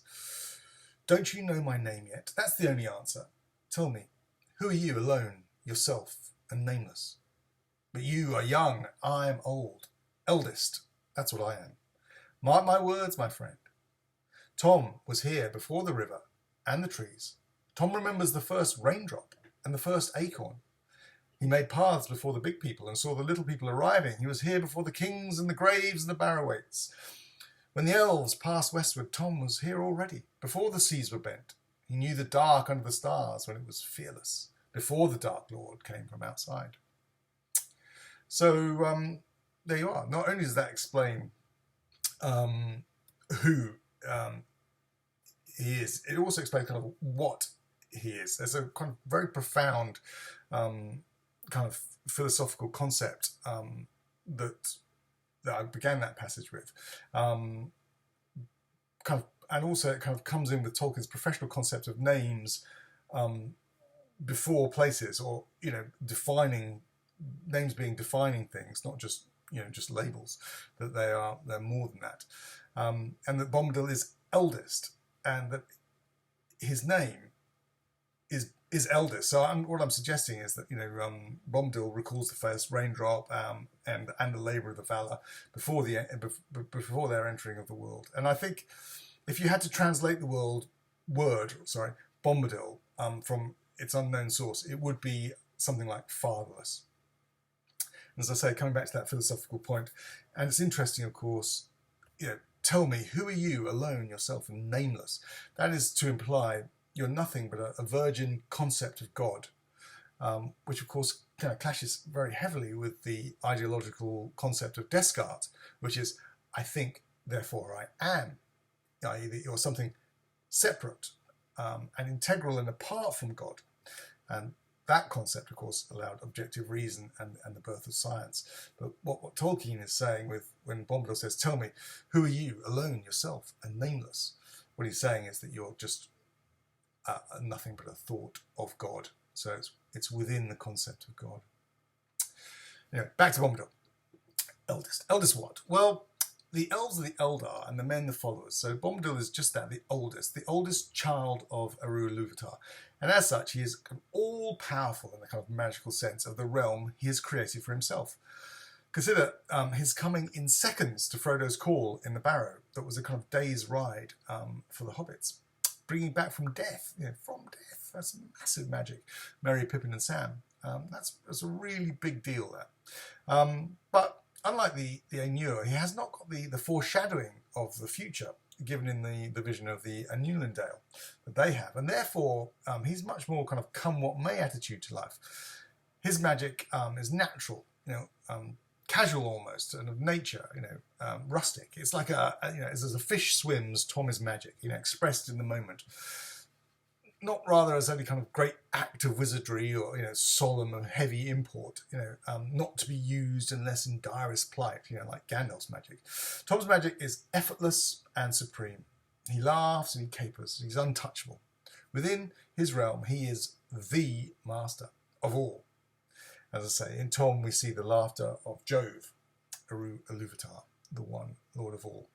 "Don't you know my name yet? That's the only answer. Tell me, who are you alone, yourself, and nameless? But you are young, I am old. Eldest, that's what I am. Mark my words, my friend. Tom was here before the river and the trees. Tom remembers the first raindrop and the first acorn. He made paths before the big people and saw the little people arriving. He was here before the kings and the graves and the barrow-waits. When the elves passed westward, Tom was here already, before the seas were bent. He knew the dark under the stars when it was fearless, before the Dark Lord came from outside. So there you are. Not only does that explain who he is, it also explains kind of what he is. There's a kind of very profound kind of philosophical concept that I began that passage with. Kind of, and also it kind of comes in with Tolkien's professional concept of names before places, or defining names being defining things, not just just labels. That they're more than that, and that Bombadil is eldest, and that his name is eldest. So what I'm suggesting is that Bombadil recalls the first raindrop and the labour of the Valar before their entering of the world. And I think if you had to translate the word Bombadil from its unknown source, it would be something like fatherless. As I say, coming back to that philosophical point, and it's interesting, of course, tell me, who are you, alone, yourself, and nameless? That is to imply you're nothing but a virgin concept of God, which of course kind of clashes very heavily with the ideological concept of Descartes, which is, I think, therefore I am, i.e. that you're something separate and integral and apart from God. And that concept, of course, allowed objective reason and the birth of science. But what Tolkien is saying when Bombadil says, tell me, who are you, alone, yourself, and nameless? What he's saying is that you're just nothing but a thought of God. So it's within the concept of God. Anyway, back to Bombadil. Eldest. Eldest what? Well, the elves are the Eldar and the men the followers. So Bombadil is just that, the oldest child of Eru Ilúvatar. And as such, he is all-powerful in the kind of magical sense of the realm he has created for himself. Consider his coming in seconds to Frodo's call in the Barrow. That was a kind of day's ride for the hobbits. Bringing back from death, from death. That's massive magic. Merry, Pippin and Sam. That's a really big deal there. But unlike the Ainur, he has not got the foreshadowing of the future given in the vision of the Annuminas that they have. And therefore, he's much more kind of come what may attitude to life. His magic is natural, casual almost, and of nature, rustic. It's like as a fish swims, Tom is magic, expressed in the moment. Not rather as any kind of great act of wizardry or, solemn and heavy import, not to be used unless in direst plight, like Gandalf's magic. Tom's magic is effortless and supreme. He laughs and he capers. He's untouchable. Within his realm, he is the master of all. As I say, in Tom, we see the laughter of Jove, Eru Ilúvatar, the one Lord of all.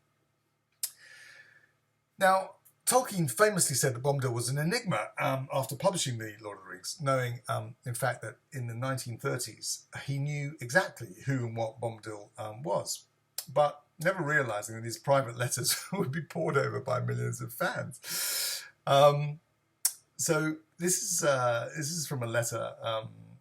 Now, Tolkien famously said that Bombadil was an enigma after publishing The Lord of the Rings, knowing, in fact, that in the 1930s, he knew exactly who and what Bombadil was, but never realising that his private letters would be pored over by millions of fans. So this is from a letter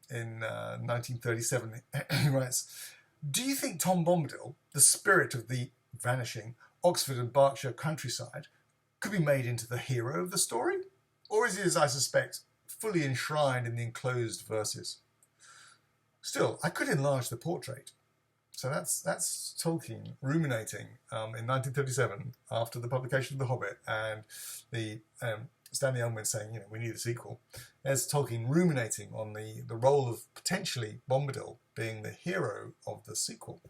in 1937. He writes, do you think Tom Bombadil, the spirit of the vanishing Oxford and Berkshire countryside, could be made into the hero of the story? Or is he, as I suspect, fully enshrined in the enclosed verses? Still, I could enlarge the portrait. So that's Tolkien ruminating in 1937 after the publication of The Hobbit and the Stanley Unwin saying, we need a sequel. There's Tolkien ruminating on the role of potentially Bombadil being the hero of the sequel,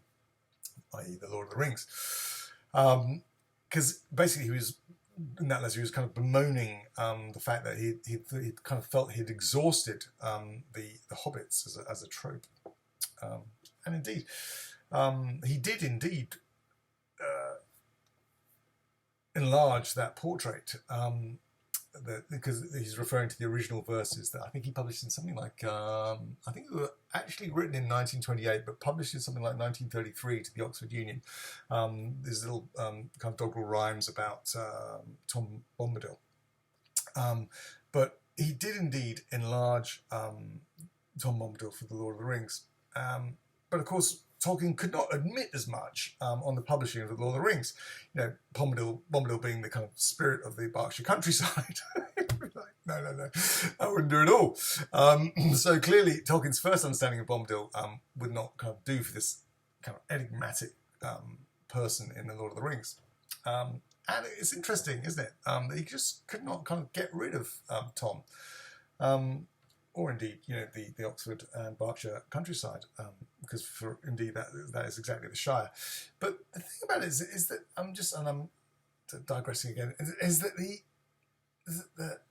i.e. The Lord of the Rings. Because basically he was, in that letter, he was kind of bemoaning the fact that he kind of felt he'd exhausted the hobbits as a trope. And indeed, he did indeed enlarge that portrait. because he's referring to the original verses that I think he published in something like, I think they were actually written in 1928, but published in something like 1933 to the Oxford Union. These little kind of doggerel rhymes about Tom Bombadil. But he did indeed enlarge Tom Bombadil for the Lord of the Rings. But of course, Tolkien could not admit as much on the publishing of the Lord of the Rings. You know, Bombadil being the kind of spirit of the Berkshire countryside. Like, no, I wouldn't do it all. So clearly, Tolkien's first understanding of Bombadil would not kind of do for this kind of enigmatic person in the Lord of the Rings. And it's interesting, isn't it? That he just could not kind of get rid of Tom. Or indeed, you know, the Oxford and Berkshire countryside, because for indeed that is exactly the Shire. But the thing about it is that I'm digressing again, is that the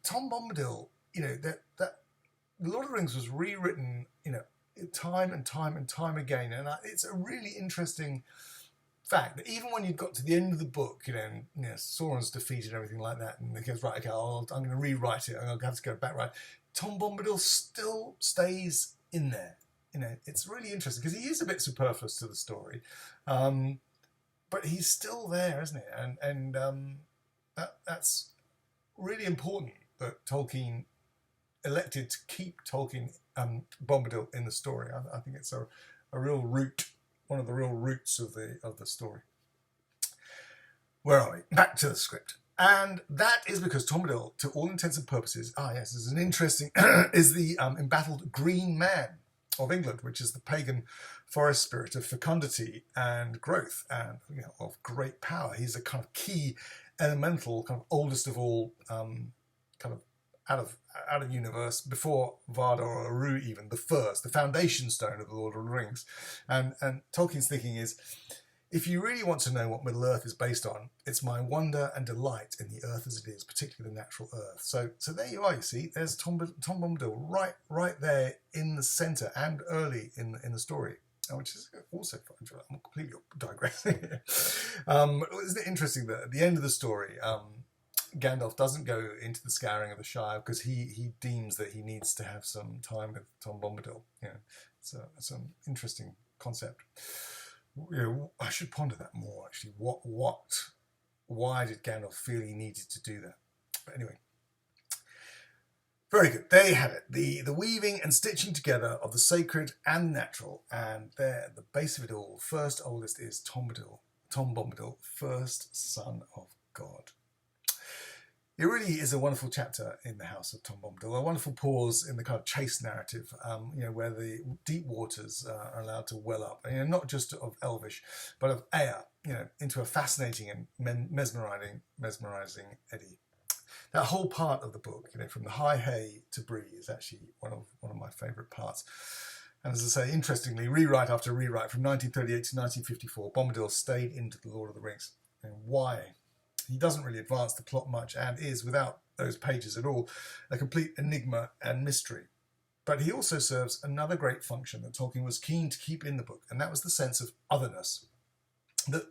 Tom Bombadil, you know, that the Lord of the Rings was rewritten, you know, time and time again, and it's a really interesting fact that even when you got to the end of the book, you know, Sauron's defeated and everything like that, and he goes, right, okay, I'm going to rewrite it, I'm going to have to go back, right. Tom Bombadil still stays in there. You know, it's really interesting because he is a bit superfluous to the story, but he's still there, isn't it? And that's really important that Tolkien elected to keep Bombadil in the story. I think it's a real root, one of the real roots of the story. Where are we? Back to the script. And that is because Tom Bombadil, to all intents and purposes, this is an interesting, is the embattled Green Man of England, which is the pagan forest spirit of fecundity and growth and, you know, of great power. He's a kind of key elemental, kind of oldest of all, kind of out of universe, before Vardar or Eru even, the first, the foundation stone of the Lord of the Rings. And Tolkien's thinking is, if you really want to know what Middle Earth is based on, it's my wonder and delight in the earth as it is, particularly the natural earth. So there you are, you see, there's Tom Bombadil right there in the centre and early in the story, which is also fun. I'm completely digressing here. Isn't it interesting that at the end of the story, Gandalf doesn't go into the scouring of the Shire because he deems that he needs to have some time with Tom Bombadil. You know, it's an interesting concept. You know, I should ponder that more, actually. Why did Gandalf feel he needed to do that? But anyway, very good. There you have it. The weaving and stitching together of the sacred and natural, and there at the base of it all, first oldest is Tom Bombadil, first son of God. It really is a wonderful chapter in the House of Tom Bombadil, a wonderful pause in the kind of chase narrative, you know, where the deep waters are allowed to well up, and, you know, not just of Elvish, but of Ea, you know, into a fascinating and mesmerising eddy. That whole part of the book, you know, from the High Hay to Bree, is actually one of my favourite parts. And as I say, interestingly, rewrite after rewrite from 1938 to 1954, Bombadil stayed into the Lord of the Rings. And why? He doesn't really advance the plot much and is, without those pages at all, a complete enigma and mystery. But he also serves another great function that Tolkien was keen to keep in the book, and that was the sense of otherness. That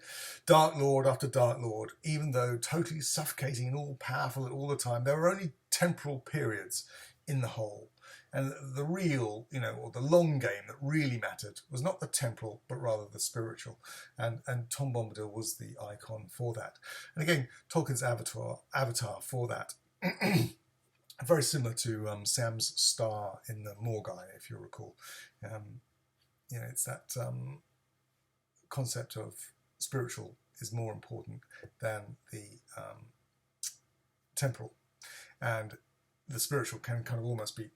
Dark Lord after Dark Lord, even though totally suffocating and all-powerful all the time, there were only temporal periods in the whole. And the real, you know, or the long game that really mattered was not the temporal, but rather the spiritual. And Tom Bombadil was the icon for that. And again, Tolkien's avatar for that. Very similar to Sam's star in the Morgai, if you recall. You know, it's that concept of spiritual is more important than the temporal. And the spiritual can kind of almost be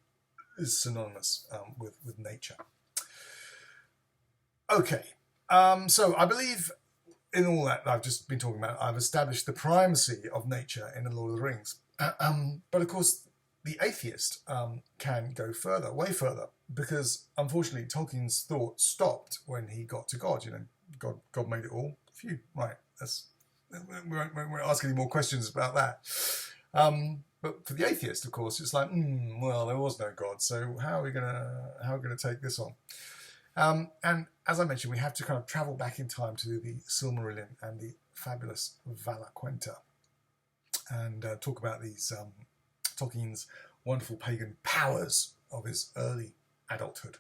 is synonymous with nature. Okay, so I believe in all that I've just been talking about, I've established the primacy of nature in The Lord of the Rings. But of course, the atheist can go further, way further, because unfortunately Tolkien's thought stopped when he got to God. You know, God made it all. Phew, right. We won't ask any more questions about that. But for the atheist, of course, it's like, well, there was no God, so how are we gonna take this on? And as I mentioned, we have to kind of travel back in time to the Silmarillion and the fabulous Valaquenta, and talk about these Tolkien's wonderful pagan powers of his early adulthood.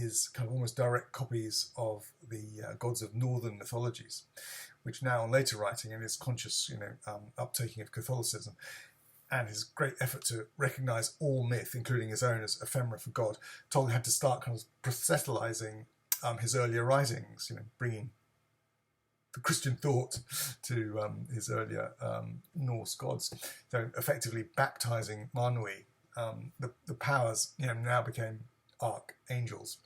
Is kind of almost direct copies of the gods of northern mythologies, which now in later writing and his conscious, uptaking of Catholicism and his great effort to recognise all myth, including his own, as ephemera for God, Tolkien had to start kind of proselytising his earlier writings, bringing the Christian thought to his earlier Norse gods. So effectively baptising Manui, the powers now became archangels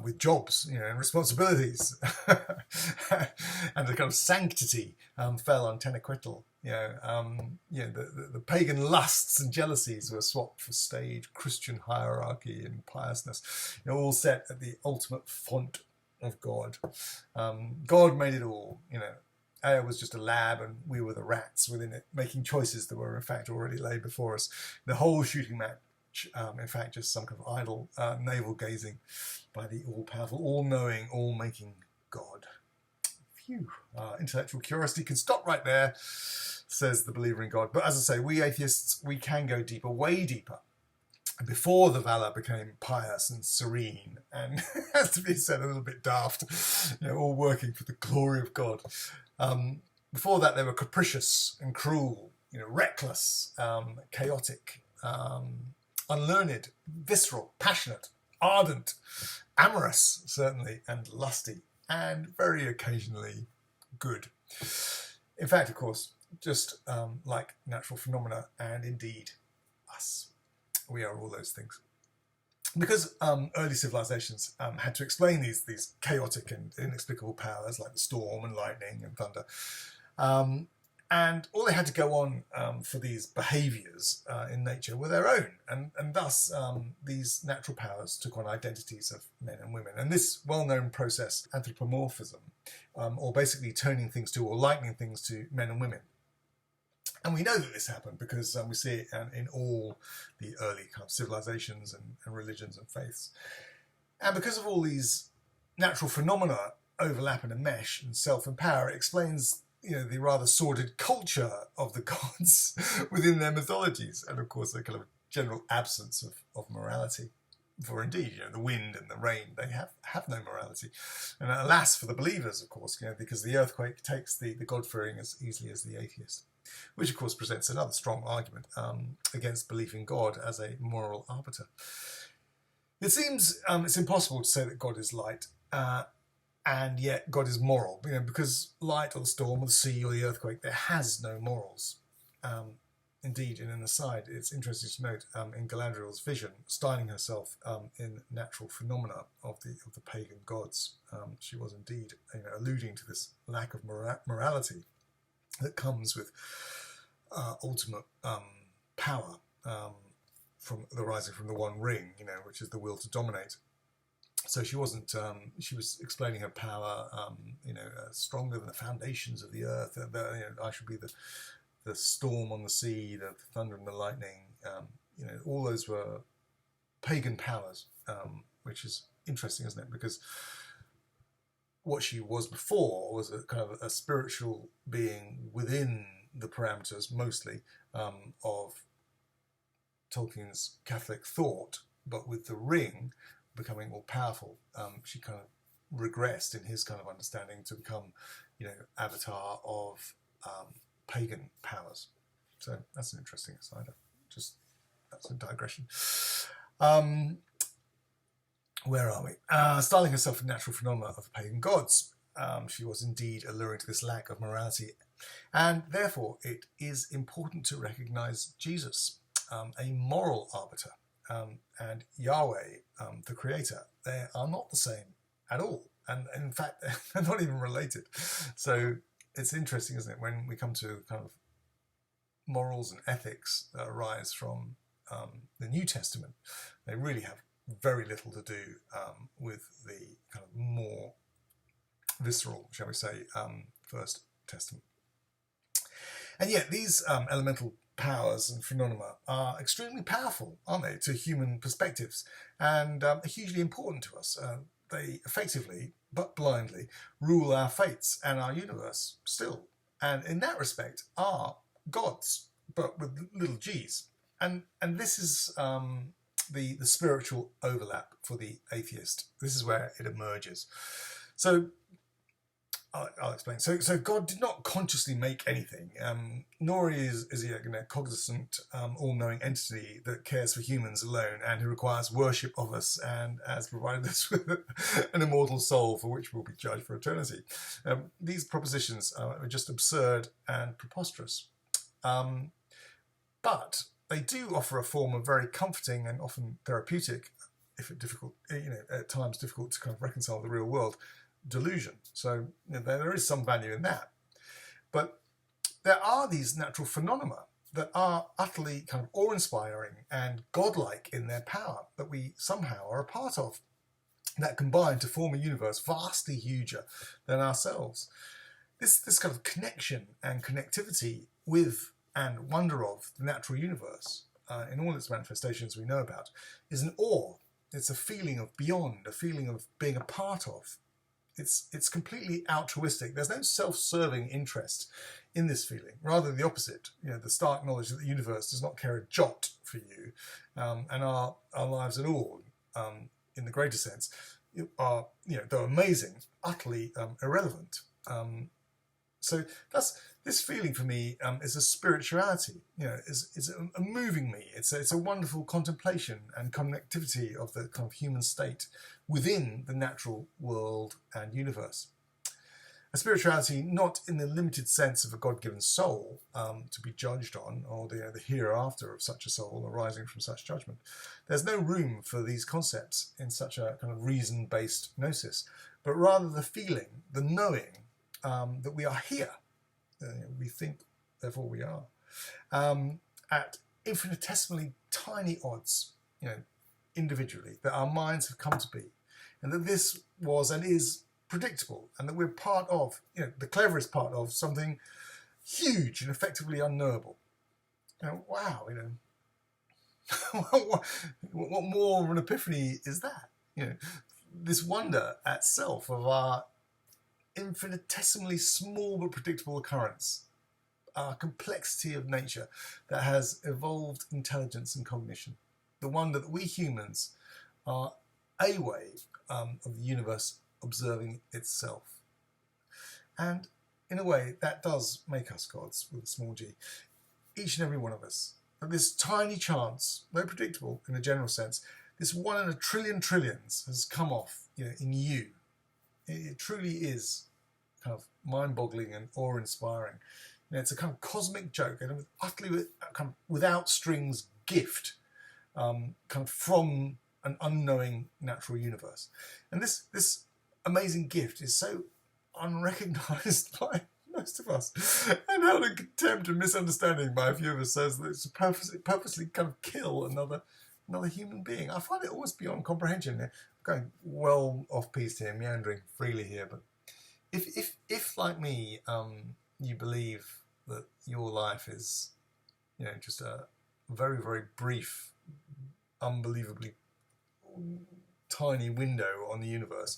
with jobs, and responsibilities, and the kind of sanctity fell on Tenochtitl. The pagan lusts and jealousies were swapped for staid Christian hierarchy and piousness, all set at the ultimate font of God. God made it all. Aya was just a lab, and we were the rats within it, making choices that were in fact already laid before us. The whole shooting match, in fact, just some kind of idle navel gazing by the all-powerful, all-knowing, all-making God. Phew. Intellectual curiosity can stop right there, says the believer in God. But as I say, we atheists, we can go deeper, way deeper. Before the Valar became pious and serene, and has to be said, a little bit daft, all working for the glory of God. Before that, they were capricious and cruel, reckless, chaotic, unlearned, visceral, passionate, ardent, amorous, certainly, and lusty, and very occasionally good. In fact, of course, just like natural phenomena, and indeed us. We are all those things. Because early civilizations had to explain these chaotic and inexplicable powers like the storm and lightning and thunder, and all they had to go on for these behaviours in nature were their own, and thus these natural powers took on identities of men and women. And this well-known process, anthropomorphism, or basically turning things to or likening things to men and women. And we know that this happened because we see it in all the early kind of civilizations and religions and faiths. And because of all these natural phenomena overlap and mesh and self-empower, it explains the rather sordid culture of the gods within their mythologies, and of course the kind of general absence of morality. For indeed, the wind and the rain, they have no morality. And alas for the believers, of course, because the earthquake takes the God-fearing as easily as the atheist. Which, of course, presents another strong argument against belief in God as a moral arbiter. It seems it's impossible to say that God is light, and yet God is moral, because light or the storm or the sea or the earthquake, there has no morals. Indeed, in an aside, it's interesting to note in Galadriel's vision, styling herself in natural phenomena of the pagan gods, she was indeed alluding to this lack of morality that comes with ultimate power from the rising from the One Ring, which is the will to dominate. So she wasn't. She was explaining her power, stronger than the foundations of the earth. I should be the storm on the sea, the thunder and the lightning. All those were pagan powers, which is interesting, isn't it? Because what she was before was a kind of a spiritual being within the parameters, mostly, of Tolkien's Catholic thought, but with the ring becoming more powerful, she kind of regressed in his kind of understanding to become, avatar of pagan powers. So that's an interesting aside. That's a digression. Where are we? Styling herself in natural phenomena of the pagan gods, she was indeed alluring to this lack of morality, and therefore it is important to recognise Jesus, a moral arbiter, and Yahweh, the creator. They are not the same at all, and in fact they're not even related. So it's interesting, isn't it, when we come to kind of morals and ethics that arise from the New Testament, they really have very little to do with the kind of more visceral, shall we say, First Testament. And yet these elemental powers and phenomena are extremely powerful, aren't they, to human perspectives, and are hugely important to us. They effectively, but blindly, rule our fates and our universe still, and in that respect are gods. but with little g's. And this is the spiritual overlap for the atheist. This is where it emerges. So I'll explain. So God did not consciously make anything, nor is he a cognizant, all-knowing entity that cares for humans alone and who requires worship of us and has provided us with an immortal soul for which we'll be judged for eternity. These propositions are just absurd and preposterous. But they do offer a form of very comforting and often therapeutic, if difficult, at times difficult to kind of reconcile with the real world, delusion. So there is some value in that. But there are these natural phenomena that are utterly kind of awe-inspiring and godlike in their power that we somehow are a part of, that combine to form a universe vastly huger than ourselves. This kind of connection and connectivity with and wonder of the natural universe, in all its manifestations we know about, is an awe. It's a feeling of beyond, a feeling of being a part of. It's completely altruistic. There's no self-serving interest in this feeling. Rather the opposite. The stark knowledge that the universe does not care a jot for you, and our lives at all, in the greater sense, are, though amazing, utterly irrelevant. So this feeling for me is a spirituality. Is a moving me. It's a wonderful contemplation and connectivity of the kind of human state within the natural world and universe. A spirituality not in the limited sense of a God-given soul to be judged on, or the hereafter of such a soul arising from such judgment. There's no room for these concepts in such a kind of reason-based gnosis, but rather the feeling, the knowing that we are here. We think, therefore we are, at infinitesimally tiny odds, individually, that our minds have come to be, and that this was and is predictable, and that we're part of, the cleverest part of something huge and effectively unknowable. Wow, what more of an epiphany is that? This wonder at self of our infinitesimally small but predictable occurrence, our complexity of nature that has evolved intelligence and cognition. The wonder that we humans are a way of the universe observing itself. And in a way, that does make us gods with a small g. Each and every one of us. But this tiny chance, very predictable in a general sense, this 1 in a trillion trillions has come off in you. It truly is kind of mind-boggling and awe-inspiring. It's a kind of cosmic joke, and utterly kind of without strings gift, kind of from an unknowing natural universe. And this amazing gift is so unrecognised by most of us, and held in contempt and misunderstanding by a few of us, says that it's purposely kind of kill another human being. I find it almost beyond comprehension. I'm going well off piece here, meandering freely here, but if like me, you believe that your life is, just a very, very brief, unbelievably tiny window on the universe,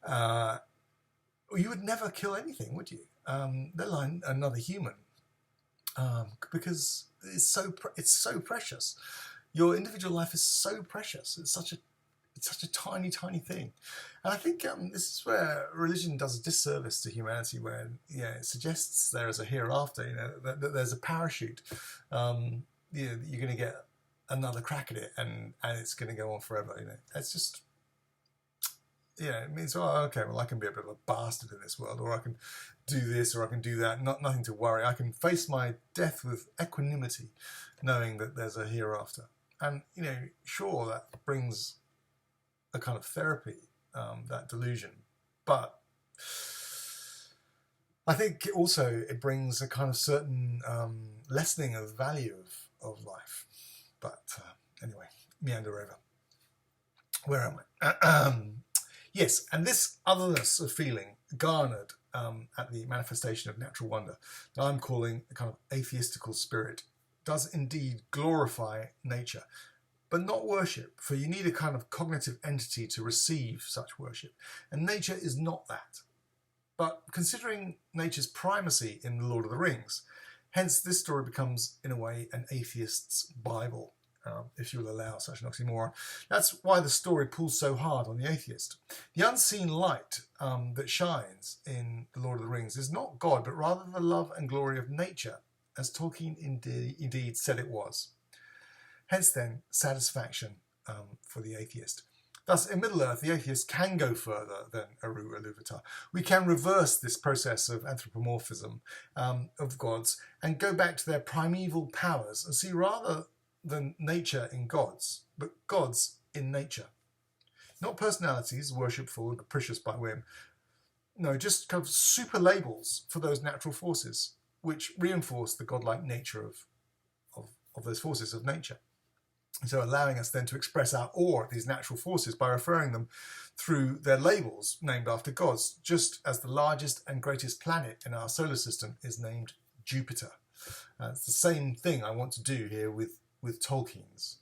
you would never kill anything, would you? Let alone another human, because it's so precious. Your individual life is so precious. It's such a tiny, tiny thing. And I think this is where religion does a disservice to humanity, where it suggests there is a hereafter, that there's a parachute. You're going to get another crack at it, and it's going to go on forever. It's just, it means, okay, well, I can be a bit of a bastard in this world, or I can do this, or I can do that. Nothing to worry. I can face my death with equanimity, knowing that there's a hereafter. And sure, that brings a kind of therapy, that delusion, but I think also it brings a kind of certain lessening of the value of life. But anyway, meander over. Where am I? Yes, and this otherness of feeling garnered at the manifestation of natural wonder that I'm calling a kind of atheistical spirit does indeed glorify nature, but not worship, for you need a kind of cognitive entity to receive such worship, and nature is not that. But considering nature's primacy in The Lord of the Rings, Hence, this story becomes, in a way, an atheist's Bible, if you will allow such an oxymoron. That's why the story pulls so hard on the atheist. The unseen light that shines in The Lord of the Rings is not God, but rather the love and glory of nature, as Tolkien indeed said it was. Hence, then, satisfaction for the atheist. Thus, in Middle-earth, the atheist can go further than Eru Iluvatar. We can reverse this process of anthropomorphism of gods and go back to their primeval powers and see rather than nature in gods, but gods in nature. Not personalities, worshipful and capricious by whim. No, just kind of super labels for those natural forces, which reinforce the godlike nature of those forces of nature. So allowing us then to express our awe at these natural forces by referring them through their labels named after gods, just as the largest and greatest planet in our solar system is named Jupiter. It's the same thing I want to do here with Tolkien's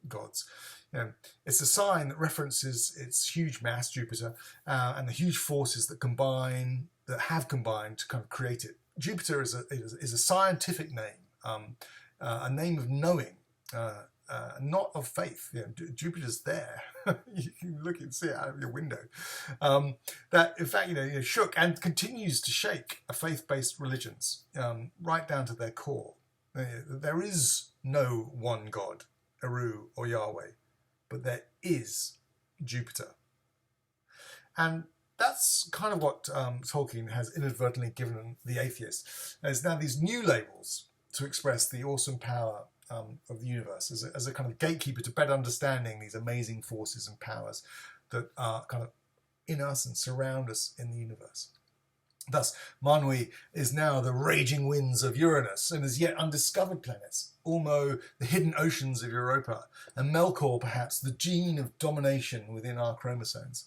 gods. It's a sign that references its huge mass, Jupiter, and the huge forces that have combined to kind of create it. Jupiter is a scientific name, a name of knowing, not of faith. Jupiter's there. You can look and see it out of your window. That, in fact, shook and continues to shake faith-based religions right down to their core. There is no one God, Eru or Yahweh, but there is Jupiter. And that's kind of what Tolkien has inadvertently given the atheist. There's now these new labels to express the awesome power of the universe as a kind of gatekeeper to better understanding these amazing forces and powers that are kind of in us and surround us in the universe. Thus, Manwi is now the raging winds of Uranus and as yet undiscovered planets, Ulmo the hidden oceans of Europa, and Melkor perhaps the gene of domination within our chromosomes.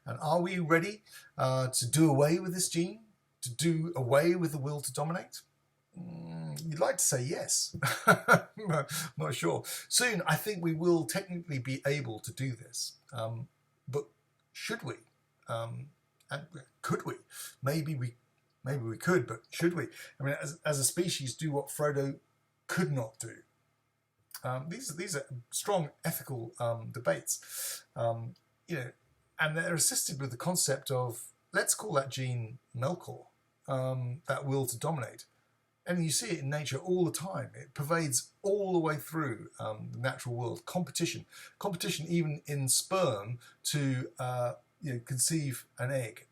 And are we ready to do away with this gene? To do away with the will to dominate? You'd like to say yes. Not sure. Soon, I think we will technically be able to do this. But should we? And could we? Maybe we could, but should we? I mean, as a species, do what Frodo could not do. These are strong ethical debates. And they're assisted with the concept of, let's call that gene Melkor, that will to dominate. And you see it in nature all the time. It pervades all the way through the natural world. Competition even in sperm to conceive an egg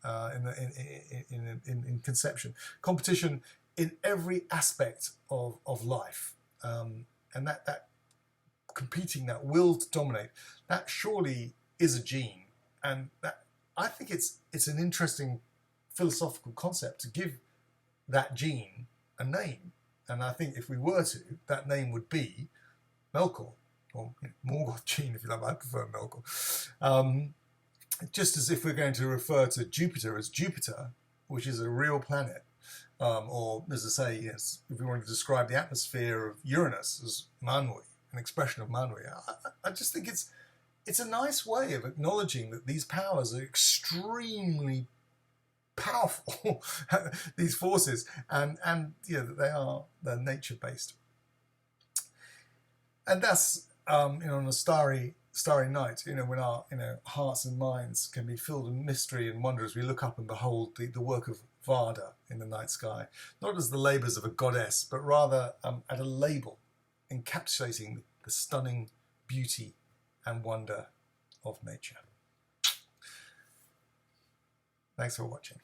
in conception. Competition in every aspect of life, and that competing, that will to dominate, that surely is a gene. And that, I think it's an interesting philosophical concept to give that gene a name. And I think if we were to, that name would be Melkor, or Morgoth gene, if you like. I prefer Melkor. Just as if we're going to refer to Jupiter as Jupiter, which is a real planet, or as I say, yes, if we want to describe the atmosphere of Uranus as Manwi, an expression of Manwi, I just think it's a nice way of acknowledging that these powers are extremely powerful, these forces, and that they're nature based. And that's on a starry night, when our hearts and minds can be filled with mystery and wonder as we look up and behold the work of Varda in the night sky, not as the labours of a goddess, but rather at a label encapsulating the stunning beauty and wonder of nature. Thanks for watching.